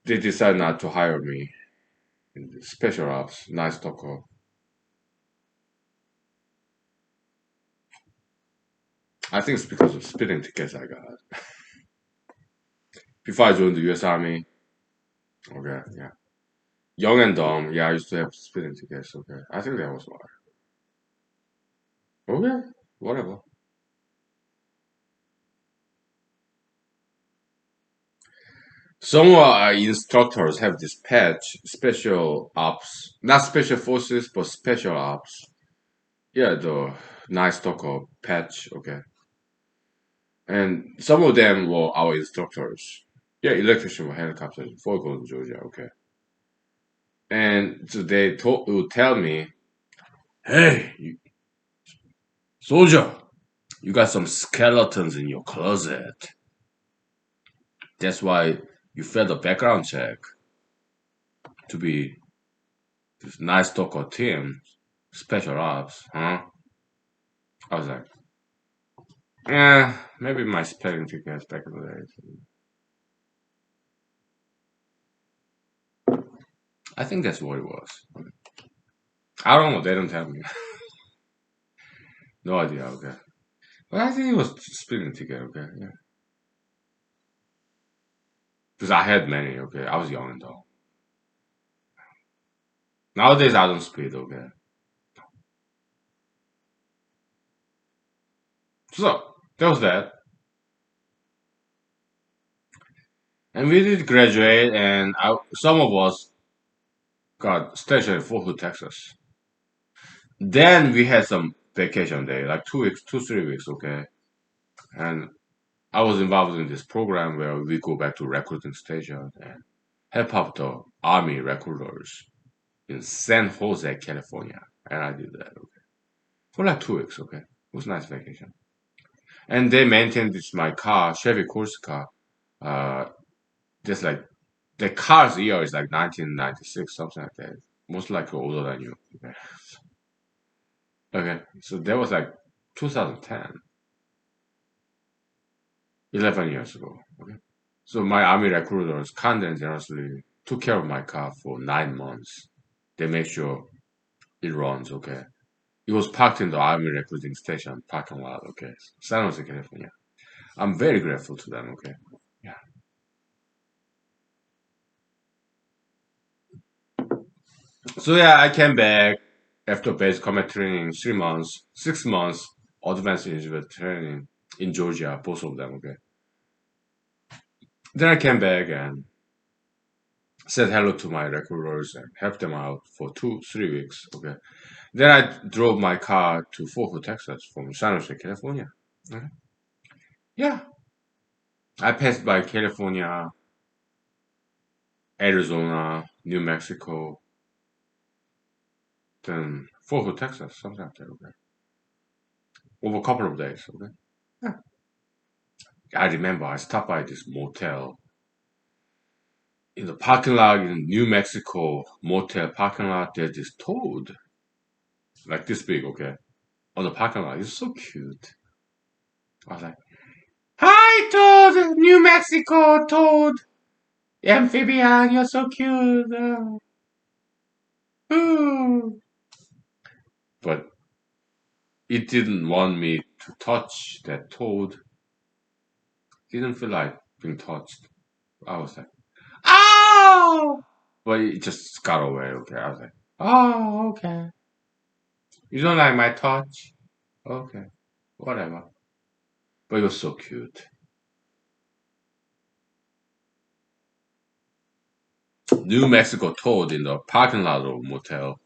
S1: they decided not to hire me in the special ops, nice talker. I think it's because of speeding tickets I got. Before I joined the US Army, okay, yeah. Young and dumb, yeah, I used to have speeding tickets, okay. I think that was why. Okay, whatever. Some instructors have this patch, special ops, not special forces, but special ops. Yeah, the nice talker patch, okay. And some of them were our instructors. Yeah, electrician for helicopters in Fort Gordon, Georgia, okay. And so they would tell me, hey, soldier, you got some skeletons in your closet. That's why you failed a background check to be this nice talker team, special ops, huh? I was like, yeah, maybe my spelling tickets back in the day. I think that's what it was. I don't know. They don't tell me. No idea. Okay. But I think it was speeding ticket. Okay. Yeah. Because I had many. Okay. I was young though. Nowadays I don't speed. Okay. So that was that. And we did graduate, and some of us got stationed in Fort Hood, Texas. Then we had some vacation day, like 2 weeks, 3 weeks. Okay. And I was involved in this program where we go back to recruiting station and help out the army recruiters in San Jose, California. And I did that, okay. For like 2 weeks, okay. It was a nice vacation. And they maintained this my car, Chevy Corsica. Uh just like the car's year is like 1996, something like that. Most likely older than you. Okay. Okay. So that was like 2010, 11 years ago. Okay. So my army recruiters kindly and generously took care of my car for 9 months. They make sure it runs, okay. It was parked in the army recruiting station parking lot, okay. San Jose, California. I'm very grateful to them, okay. Yeah. So yeah, I came back after base combat training, 3 months, 6 months, advanced individual training in Georgia, both of them, okay. Then I came back and said hello to my recruiters and helped them out for 3 weeks, okay. Then I drove my car to Fort Worth, Texas from San Jose, California. Okay. Yeah, I passed by California, Arizona, New Mexico, then Fort Worth, Texas, something like that. Okay, over a couple of days. Okay, yeah. I remember I stopped by this motel in the parking lot in New Mexico motel parking lot. There's this toad, like this big. Okay, on the parking lot. It's so cute. I was like, "Hi, Toad, New Mexico Toad, amphibian. You're so cute." Ooh. But it didn't want me to touch that toad. Didn't feel like being touched. I was like, ow! but it just got away. Okay, I was like, oh, okay. You don't like my touch? Okay, whatever. But it was so cute. New Mexico toad in the parking lot of motel,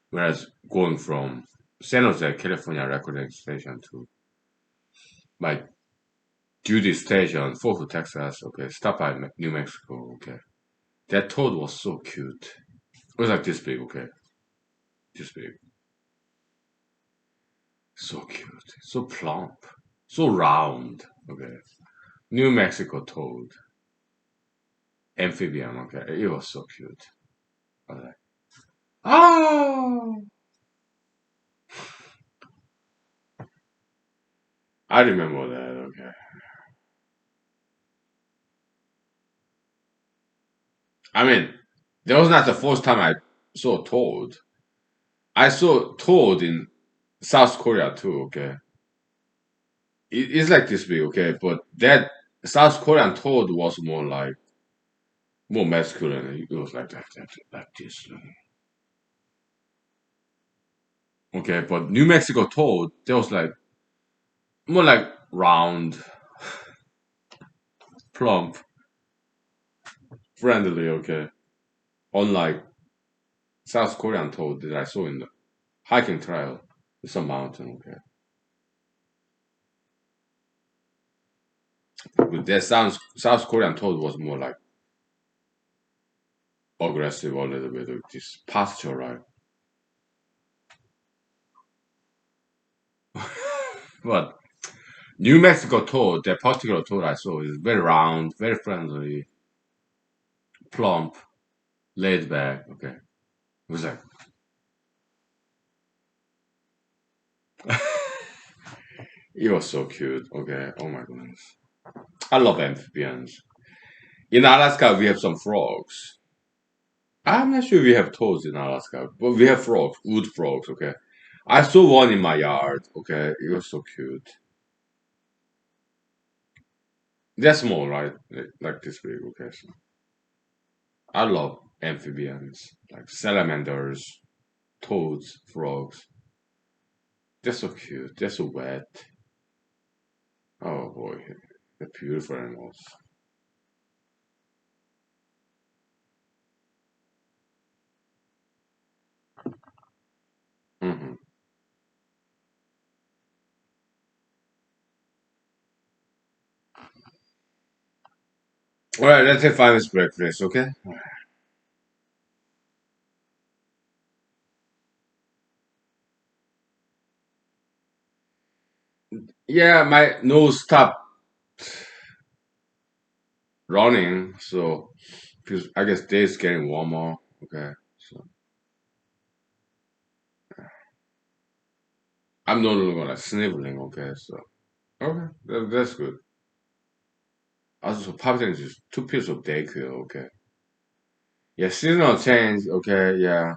S1: whereas going from San Jose, California recording station to my duty station, Fort Worth, Texas. Okay, stop by New Mexico. Okay, that toad was so cute. It was like this big. Okay, this big. So cute, so plump, so round. Okay, New Mexico toad, amphibian. Okay, it was so cute. I was like, oh, I remember that. Okay, I mean, that was not the first time I saw toad. I saw toad in South Korea too. Okay, it's like this big. Okay, but that South Korean toad was more masculine. It was like this. Okay, but New Mexico toad, that was like more like round, plump, friendly. Okay, unlike South Korean toad that I saw in the hiking trail, in some mountain. Okay, but that sounds South Korean toad was more like aggressive a little bit with this posture, right? But New Mexico toad, that particular toad I saw, is very round, very friendly, plump, laid back. Okay, it was like it was so cute. Okay, oh my goodness, I love amphibians. In Alaska, we have some frogs. I'm not sure we have toads in Alaska, but we have frogs, wood frogs. Okay, I saw one in my yard. Okay, it was so cute. They're small, right? Like this big. Okay, so I love amphibians like salamanders, toads, frogs. They're so cute. They're so wet. Oh boy, they're beautiful animals. Hmm. All right, let's have 5 minutes break, please. Okay. Yeah, my nose stopped running, so because I guess days getting warmer. Okay, so I'm no longer like sniveling. Okay, so okay, that's good. Also, Pop is 2 pills of Dayquil. Okay, yeah, seasonal change. Okay, yeah,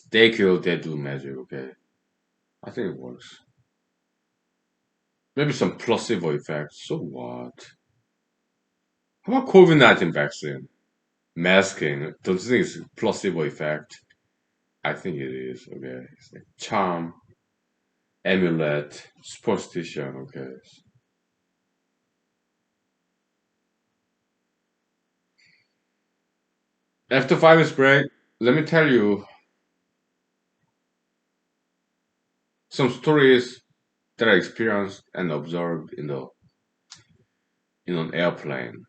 S1: Dayquil they do magic. Okay, I think it works. Maybe some placebo effect. So what? How about COVID-19 vaccine? Masking. Don't you think it's placebo effect? I think it is. Okay, it's like charm, amulet, superstition. Okay. After 5 minutes break, let me tell you some stories that I experienced and observed in an airplane.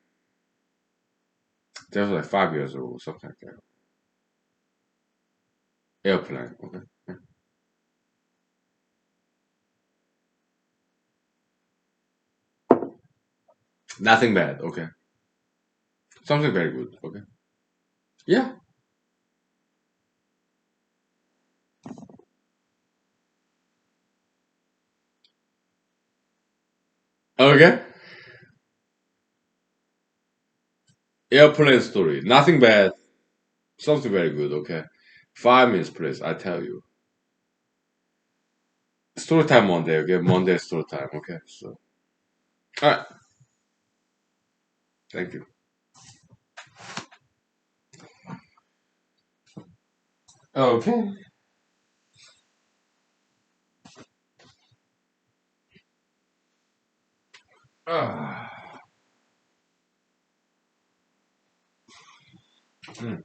S1: That was like 5 years old, something like that. Airplane. Okay. Nothing bad. Okay. Something very good. Okay. Yeah. Okay. Airplane story. Nothing bad. Something very good. Okay. 5 minutes, please. I tell you. Story time Monday. Okay. Monday story time. Okay. So. All right. Thank you. Okay. Ah. Mm.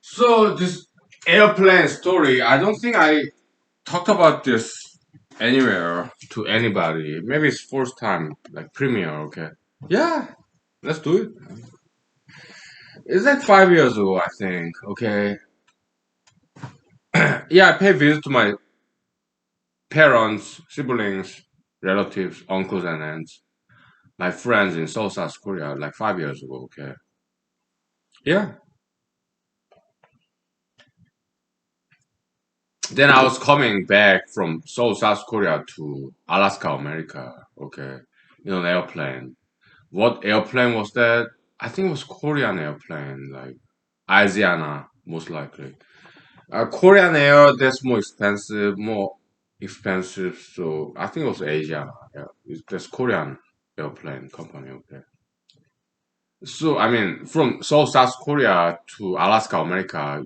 S1: So this airplane story, I don't think I talked about this anywhere to anybody. Maybe it's first time, like premiere. Okay. Yeah, let's do it. It's like 5 years ago, I think. Okay. Yeah, I paid visit to my parents, siblings, relatives, uncles and aunts, my friends in South Korea, like 5 years ago. Okay. Yeah. Then I was coming back from Seoul, South Korea to Alaska, America. Okay. In an airplane. What airplane was that? I think it was Korean airplane, like Asiana, most likely. Korean Air, that's more expensive. So I think it was Asia. Yeah, that's Korean airplane company. Okay. So I mean, from Seoul, South Korea to Alaska, America,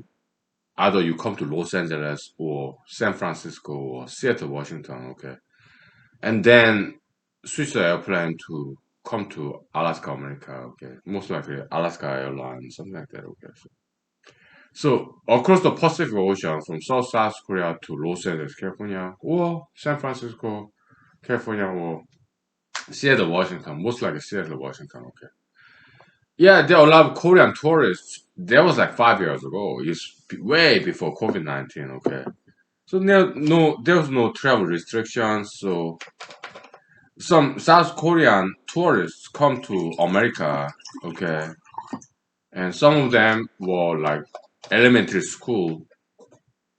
S1: either you come to Los Angeles or San Francisco or Seattle, Washington. Okay, and then switch the airplane to come to Alaska, America. Okay, most likely Alaska Airlines, something like that. Okay. So So across the Pacific Ocean, from South Korea to Los Angeles, California, or San Francisco, California, or Seattle, Washington, most likely Seattle, Washington. Okay. Yeah, there are a lot of Korean tourists. That was like 5 years ago. It's way before COVID-19. Okay. So there was no travel restrictions. So some South Korean tourists come to America. Okay, and some of them were like elementary school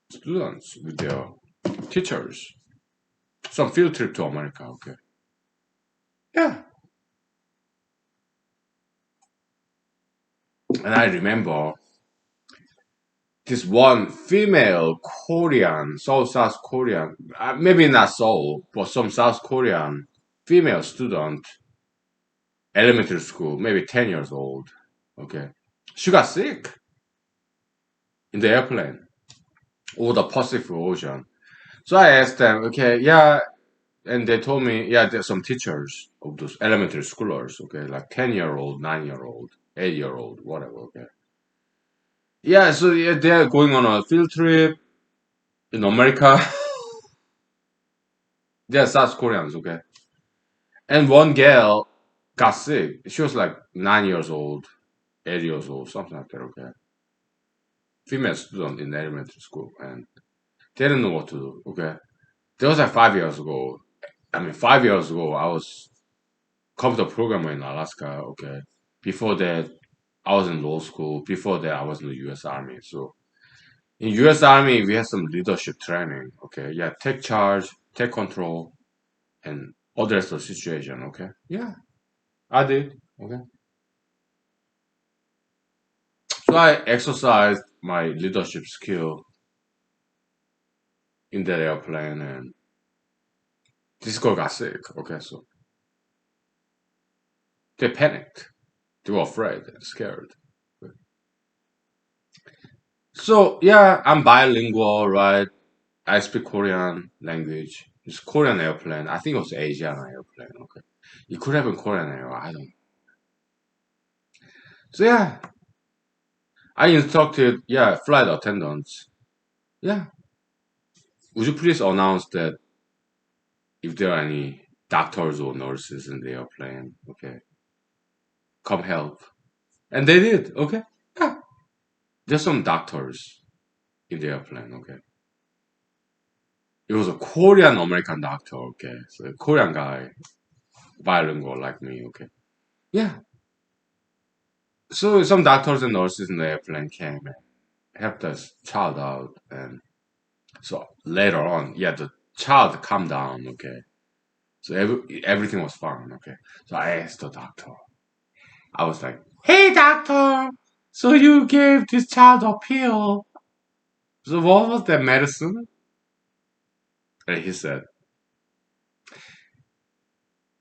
S1: students with their teachers. Some field trip to America. Okay. Yeah. And I remember this one female Korean, South Korean, maybe not Seoul, but some South Korean female student, elementary school, maybe 10 years old. Okay. She got sick in the airplane over the Pacific Ocean. So I asked them, okay, yeah. And they told me, yeah, there's some teachers of those elementary schoolers, okay, like 10-year-old, 9-year-old, 8-year-old, whatever, okay. Yeah, so yeah, they're going on a field trip in America. They're South Koreans, okay. And one girl got sick. She was like 9 years old, 8 years old, something like that, okay. Female student in elementary school, and they didn't know what to do, okay. That was like 5 years ago. I mean, 5 years ago, I was computer programmer in Alaska, okay. Before that, I was in law school. Before that, I was in the U.S. Army. So in U.S. Army, we had some leadership training, okay. Yeah, take charge, take control, and address the situation, okay. Yeah, I did, okay. So I exercised my leadership skill in that airplane, and this girl got sick. Okay, so they panicked. They were afraid and scared. So yeah, I'm bilingual, right? I speak Korean language. It's Korean airplane. I think it was Asian airplane. Okay, it could have been Korean air. I don't. So yeah, I instructed flight attendants. Yeah, would you please announce that if there are any doctors or nurses in the airplane? Okay, come help. And they did, okay? Yeah. There's some doctors in the airplane, okay? It was a Korean American doctor, okay? So a Korean guy, bilingual like me, okay? Yeah. So some doctors and nurses in the airplane came and helped us child out. And so later on, yeah, the child calmed down, okay? So everything was fine, okay? So I asked the doctor. I was like, hey, doctor! So you gave this child a pill. So what was that medicine? And he said,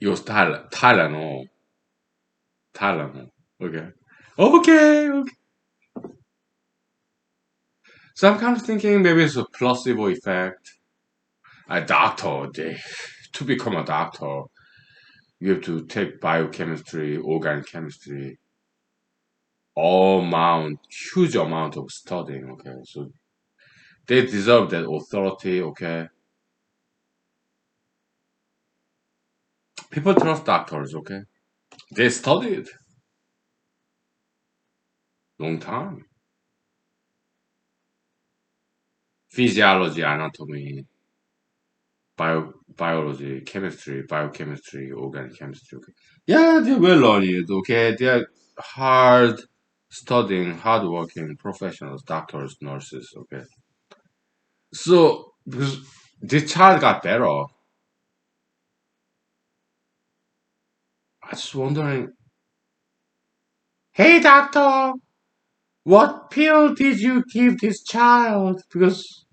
S1: it was Tylenol. Tylenol. Okay. Okay. So I'm kind of thinking maybe it's a placebo effect. A doctor, to become a doctor, you have to take biochemistry, organic chemistry, huge amount of studying. Okay. So they deserve that authority. Okay. People trust doctors. Okay. They studied long time. Physiology, anatomy, biology, chemistry, biochemistry, organic chemistry. Okay. Yeah, they're well learned. Okay, they're hard studying, hard working professionals, doctors, nurses. Okay, so because this child got better, I was wondering, hey doctor, what pill did you give this child? Because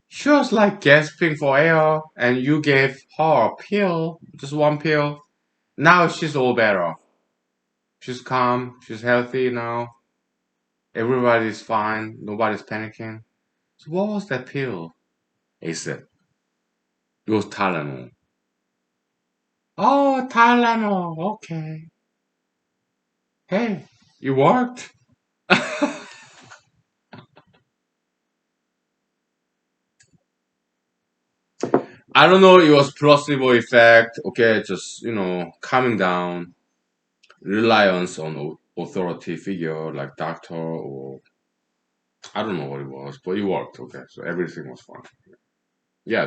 S1: she was like gasping for air, and you gave her a pill, just one pill. Now she's all better. She's calm. She's healthy now. Everybody's fine. Nobody's panicking. So what was that pill? He said, it was Tylenol. Oh, Tylenol. Okay. Hey, it worked. I don't know. It was placebo effect. Okay, just calming down, reliance on authority figure like doctor or I don't know what it was, but it worked. Okay, so everything was fine. Yeah,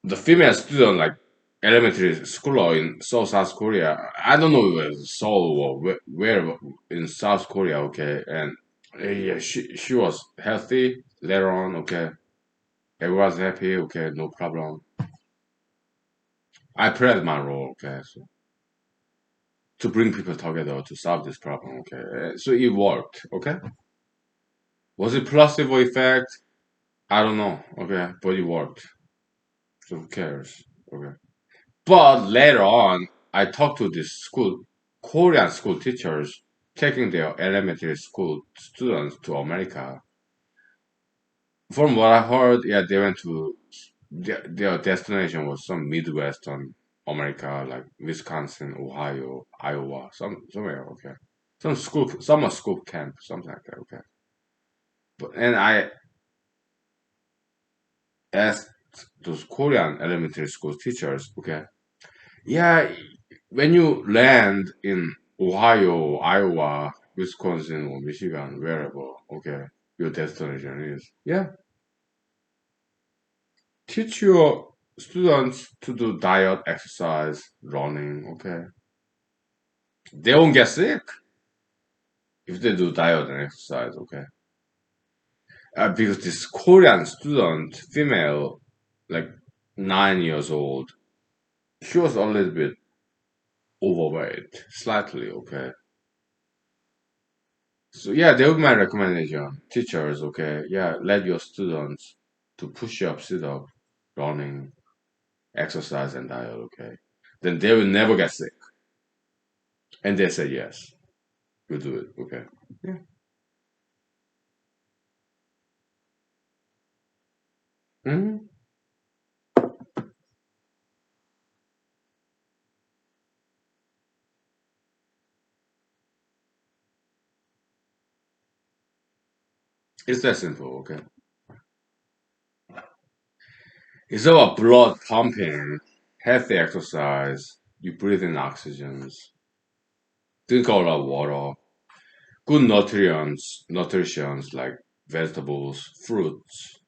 S1: the female student like elementary schooler in South Korea. I don't know if it was Seoul or where in South Korea. Okay, and yeah, she was healthy later on. Okay, everyone's happy. Okay, no problem. I played my role. Okay, so to bring people together to solve this problem. Okay, so it worked. Okay, was it placebo effect? I don't know. Okay, but it worked. So who cares? Okay. But later on, I talked to this Korean school teachers taking their elementary school students to America. From what I heard, yeah, they went to their destination was some Midwestern America, like Wisconsin, Ohio, Iowa, somewhere. Okay, some summer school camp, something like that. Okay, and I asked those Korean elementary school teachers. Okay, yeah, when you land in Ohio, Iowa, Wisconsin, or Michigan, wherever, okay, your destination is, yeah, teach your students to do diet, exercise, running, okay? They won't get sick if they do diet and exercise, okay? Because this Korean student, female, like 9 years old, she was a little bit overweight, slightly, okay? So yeah, that would be my recommendation. Teachers, okay, yeah, let your students to push up, sit up, running, exercise, and diet, okay. Then they will never get sick. And they say yes, you do it, okay. Yeah. Hmm. It's that simple, okay. It's about blood pumping, healthy exercise, you breathe in oxygens, drink a lot of water, good nutritions like vegetables, fruits,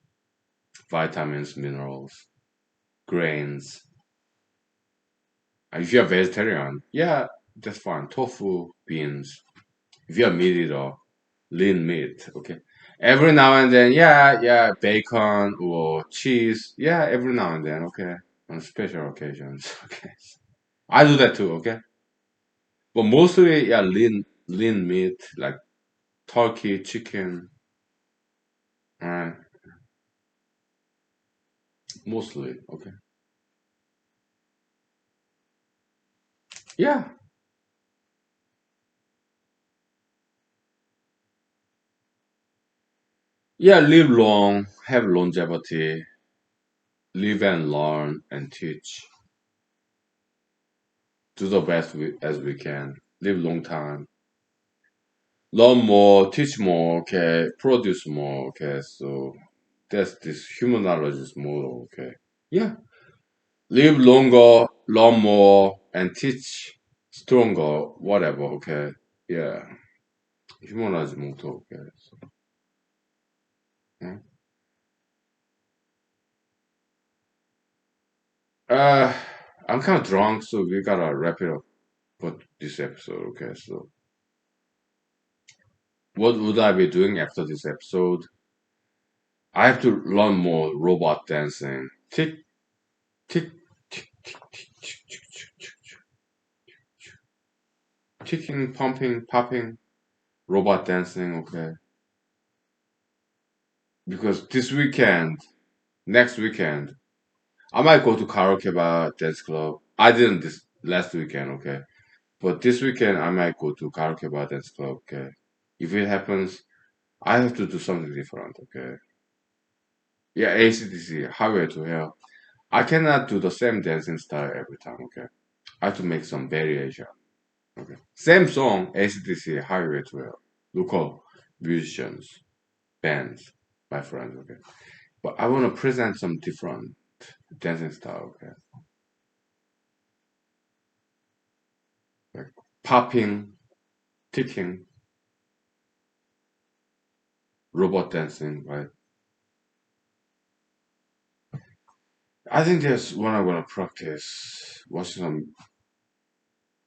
S1: vitamins, minerals, grains. And if you're vegetarian, yeah, that's fine. Tofu, beans. If you're meat eater, lean meat, okay. Every now and then, yeah, yeah, bacon or cheese, yeah, every now and then, okay, on special occasions, okay. I do that too, okay. But mostly, yeah, lean meat like turkey, chicken, uh, mostly, okay. Yeah, yeah, live long, have longevity, live and learn and teach. Do the best as we can. Live long time. Learn more, teach more, okay, produce more, okay. So that's this humanologist model, okay. Yeah. Live longer, learn more, and teach stronger, whatever, okay. Yeah. Humanology motto, okay. So, yeah. Uh I'm kind of drunk, so we gotta wrap it up for this episode, okay. So what would I be doing after this episode? I have to learn more robot dancing. Tick, tick, tick, tick, tick, tick, tick, tick, tick, ticking, pumping, popping, robot dancing, okay? Because this weekend, next weekend, I might go to karaoke bar, dance club. I didn't this last weekend, okay? But this weekend, I might go to karaoke bar, dance club, okay? If it happens, I have to do something different, okay? Yeah, ACDC, Highway to Hell. I cannot do the same dancing style every time, okay? I have to make some variation. Okay. Same song, ACDC, Highway to Hell. Local musicians, bands, my friends, okay. But I want to present some different dancing style. Okay, like popping, ticking, robot dancing. Right. I think that's what I'm gonna practice. Watching some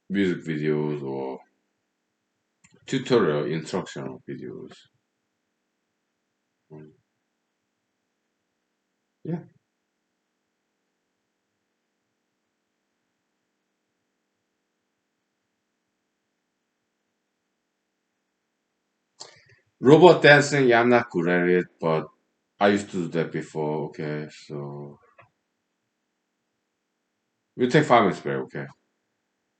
S1: music videos or tutorial instructional videos. Mm, yeah. Robot dancing, yeah, I'm not good at it, but I used to do that before. Okay, so we'll take 5 minutes break. Okay,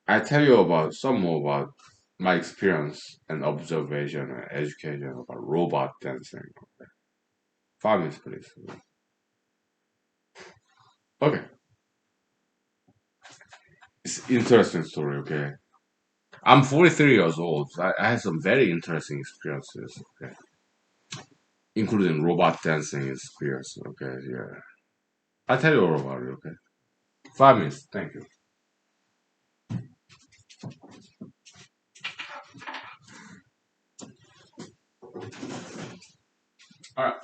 S1: I tell you about some more about my experience and observation and education about robot dancing. 5 minutes, please. Okay, it's interesting story. Okay, I'm 43 years old. I had some very interesting experiences. Okay, including robot dancing experience. Okay, yeah, I'll tell you all about it. Okay, 5 minutes. Thank you. All right.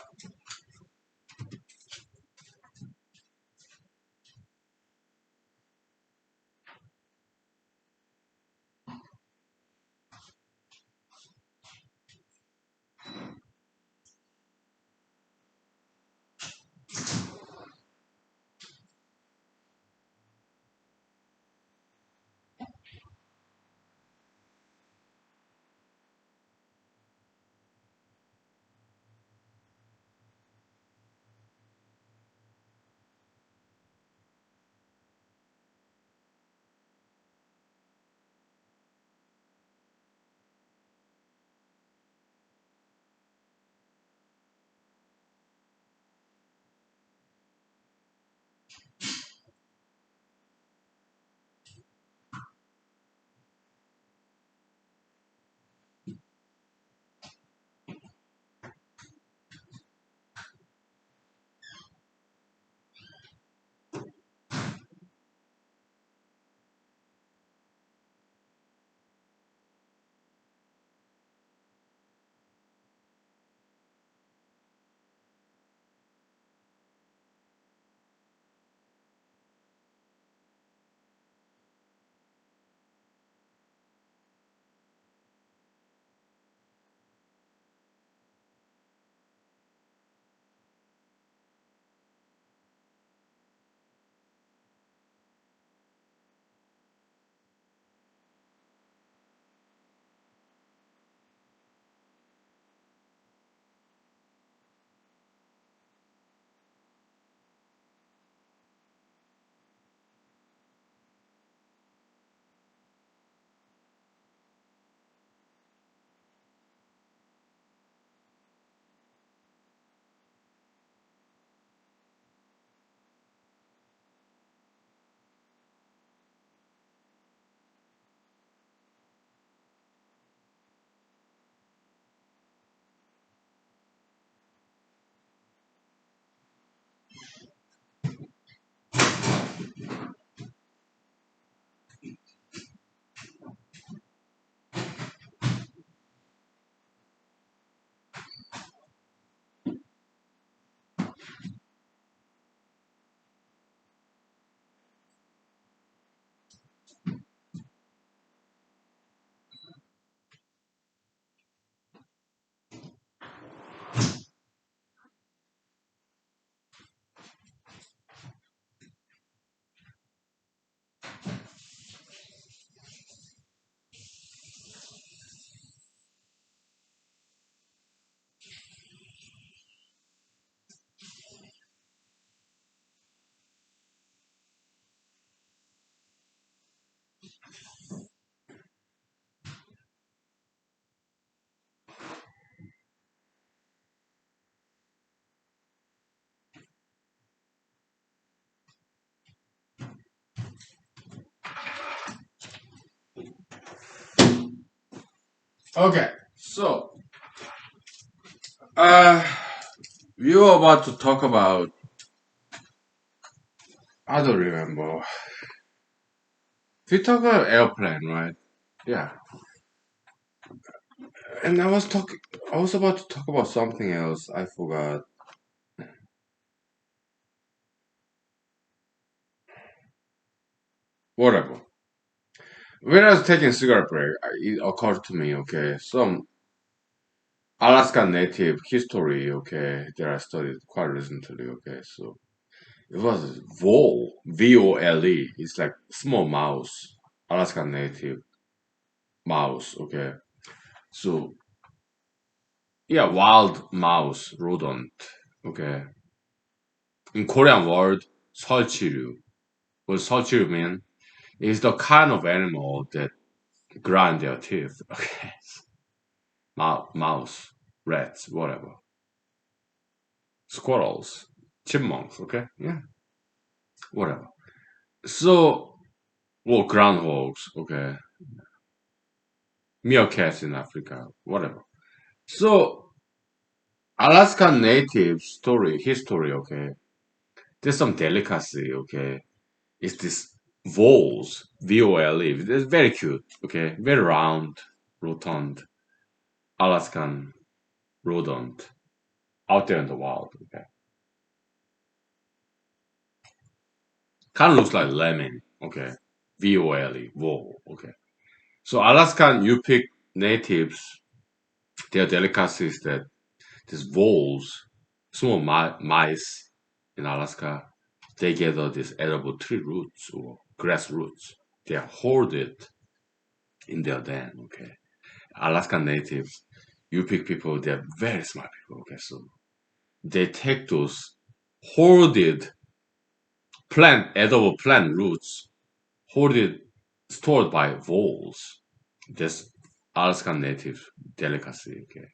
S1: Okay, so uh, We were about to talk about, I don't remember. We talked about airplane, right? Yeah. And I was about to talk about something else. I forgot. Whatever. When I was taking cigarette break, it occurred to me, okay, some Alaskan native history, okay, that I studied quite recently, okay, so it was vole, VOLE. It's like small mouse, Alaskan native mouse, okay. So yeah, wild mouse, rodent, okay. In Korean word, 설치류. What 설치류 mean? Is the kind of animal that grind their teeth, okay. Mouse, rats, whatever. Squirrels, chipmunks, okay, yeah, whatever. So, well, groundhogs, okay, meerkats in Africa, whatever. So, Alaskan native story, history, okay, there's some delicacy, okay. It's this voles, VOLE. It's very cute, okay, very round, rotund, Alaskan rodent out there in the wild, okay. Kind of looks like lemon, okay. VOLE, vole, okay. So Alaskan Yupik natives, their delicacy is that these voles, small mice in Alaska, they gather these edible tree roots or grass roots. They are hoarded in their den. Okay, Alaskan natives, Yupik people, they're very smart people. Okay, so they take those hoarded edible plant roots, hoarded, stored by voles. This Alaskan native delicacy. Okay,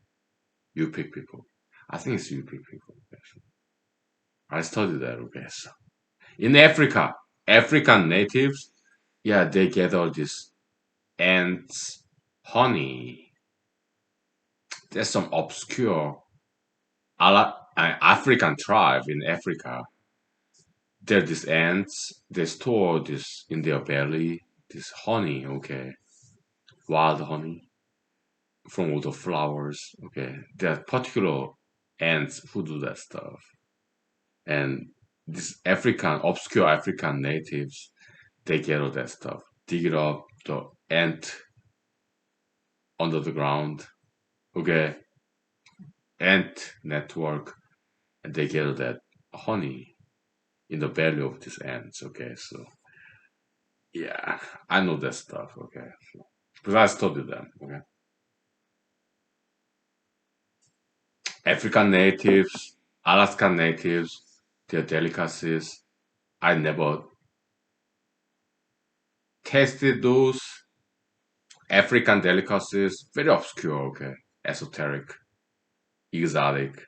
S1: Yupik people. I think it's Yupik people. Okay. I studied that. Okay, so in Africa, African natives, yeah, they get all these ants, honey. There's some obscure African tribe in Africa. There are these ants. They store this in their belly, this honey. Okay, wild honey from all the flowers. Okay, there are particular ants who do that stuff. And these obscure African natives, they get all that stuff, dig it up, the ant under the ground, okay, ant network, and they get all that honey in the belly of these ants, okay. So yeah, I know that stuff, okay, because I studied them, okay. African natives, Alaskan natives, their delicacies. I never tasted those African delicacies. Very obscure, okay, esoteric, exotic.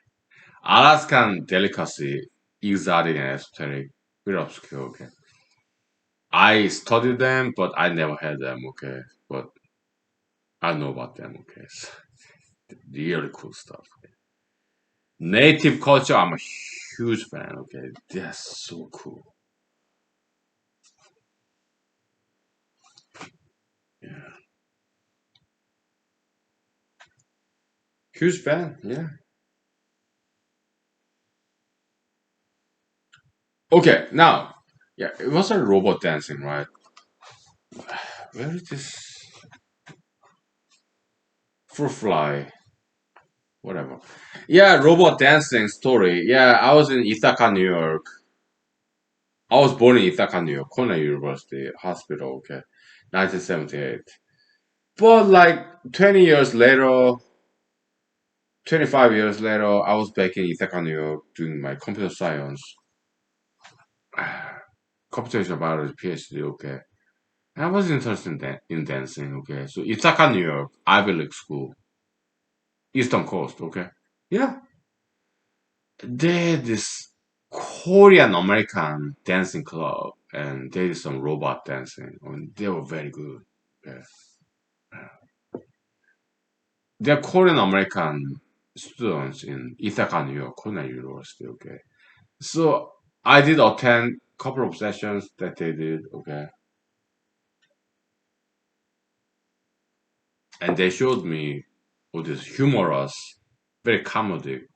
S1: Alaskan delicacy, exotic and esoteric, very obscure, okay. I studied them, but I never had them, okay. But I know about them, okay. So, really cool stuff. Okay. Native culture, I'm a huge fan, okay. That's so cool. Yeah. Huge fan, yeah. Okay, now, yeah, it was a robot dancing, right? Where is this fruit fly? Whatever. Yeah, robot dancing story. Yeah, I was in Ithaca, New York. I was born in Ithaca, New York, Cornell University Hospital, okay, 1978. But like 20 years later, 25 years later, I was back in Ithaca, New York doing my computer science, computational biology PhD, okay. And I was interested in dancing, okay. So Ithaca, New York, Ivy League school, Eastern Coast, okay. Yeah, they had this Korean American dancing club and they did some robot dancing and they were very good. Yeah. They're Korean American. students in Ithaca, New York, Cornell University. Okay, so I did attend couple of sessions that they did. Okay, and they showed me all this humorous, very comedic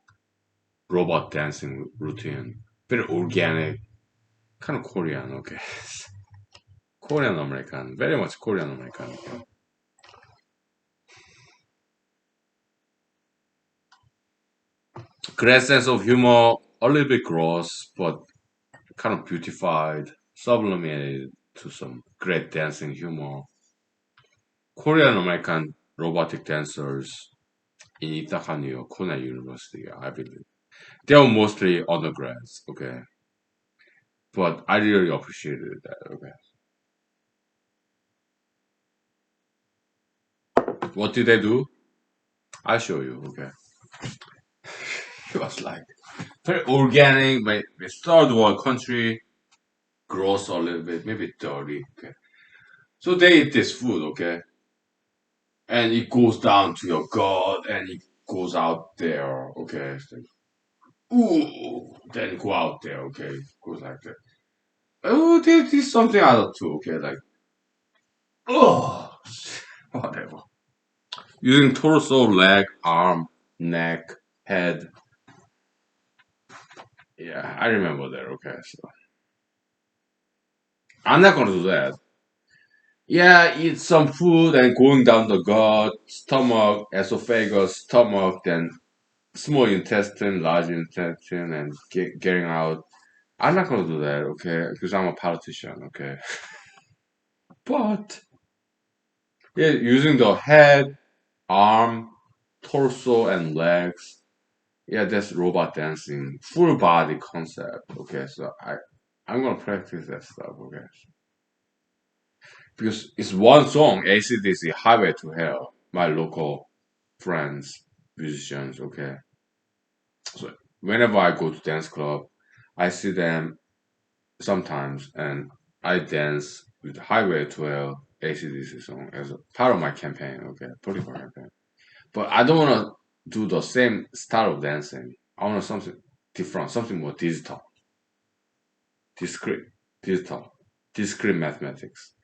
S1: robot dancing routine, very organic, kind of Korean. Okay, Korean American, very much Korean American. Okay? Great sense of humor, a little bit gross, but kind of beautified, sublimated to some great dancing humor. Korean American robotic dancers in Ithaca, New York, Cornell University, I believe. They were mostly undergrads, okay? But I really appreciated that, okay? What did they do? I'll show you, okay? It was like very organic, but third world country, gross a little bit, maybe dirty, okay? So they eat this food, okay? And it goes down to your gut and it goes out there, okay? It's like, ooh, then go out there, okay? Goes like that. Oh, there's something other too, okay? Like, oh, whatever. Using torso, leg, arm, neck, head. Yeah, I remember that, okay? So I'm not gonna do that. Yeah, eat some food and going down the gut, stomach, esophagus, stomach, then small intestine, large intestine, and getting out. I'm not gonna do that, okay? Because I'm a politician, okay? But yeah, using the head, arm, torso, and legs. Yeah, that's robot dancing, full body concept. Okay, so I'm gonna practice that stuff. Okay, because it's one song, ACDC, Highway to Hell. My local friends, musicians. Okay, so whenever I go to dance club, I see them sometimes, and I dance with Highway to Hell ACDC song as a part of my campaign. Okay, political campaign. But I don't want to do the same style of dancing. I want something different, something more digital, discrete, digital, discrete mathematics.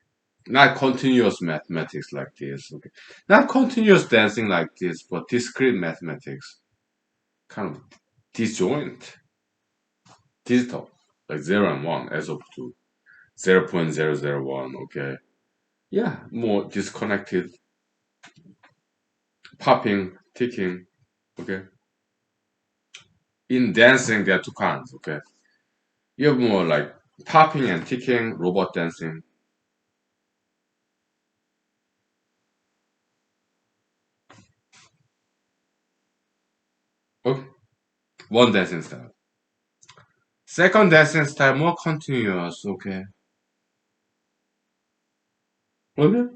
S1: Not continuous mathematics like this. Okay, not continuous dancing like this, but discrete mathematics, kind of disjoint, digital, like 0 and 1 as opposed to 0.001. Okay, yeah, more disconnected, popping, ticking. Okay, in dancing there are two kinds. Okay, you have more like popping and ticking, robot dancing. Okay, one dancing style. Second dancing style, more continuous. Okay. Okay.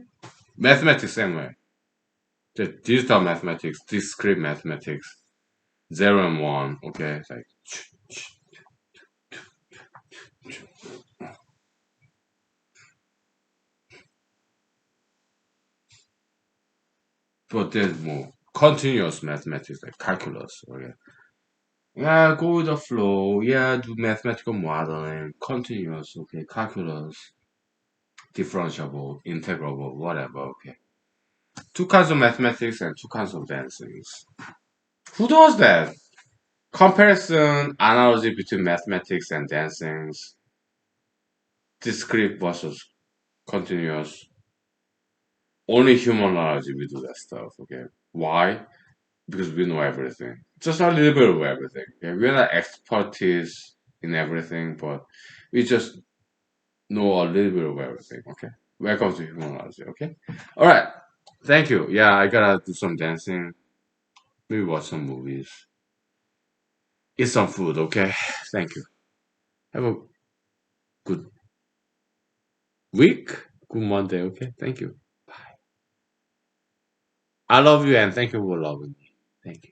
S1: Mathematics, same way. The digital mathematics, discrete mathematics, 0 and 1. Okay. It's like, but there's more continuous mathematics, like calculus. Okay. Yeah, go with the flow. Yeah, do mathematical modeling. Continuous. Okay. Calculus, differentiable, integrable, whatever. Okay. Two kinds of mathematics and two kinds of dancings. Who does that? Comparison, analogy between mathematics and dancings, discrete versus continuous. Only humanology we do that stuff, okay? Why? Because we know everything. Just a little bit of everything. Okay? We're not expertise in everything, but we just know a little bit of everything, okay? Welcome to humanology, okay? Alright. Thank you. Yeah, I gotta do some dancing, maybe watch some movies, eat some food, okay? Thank you. Have a good week. Good Monday, okay? Thank you. I love you and thank you for loving me. Thank you.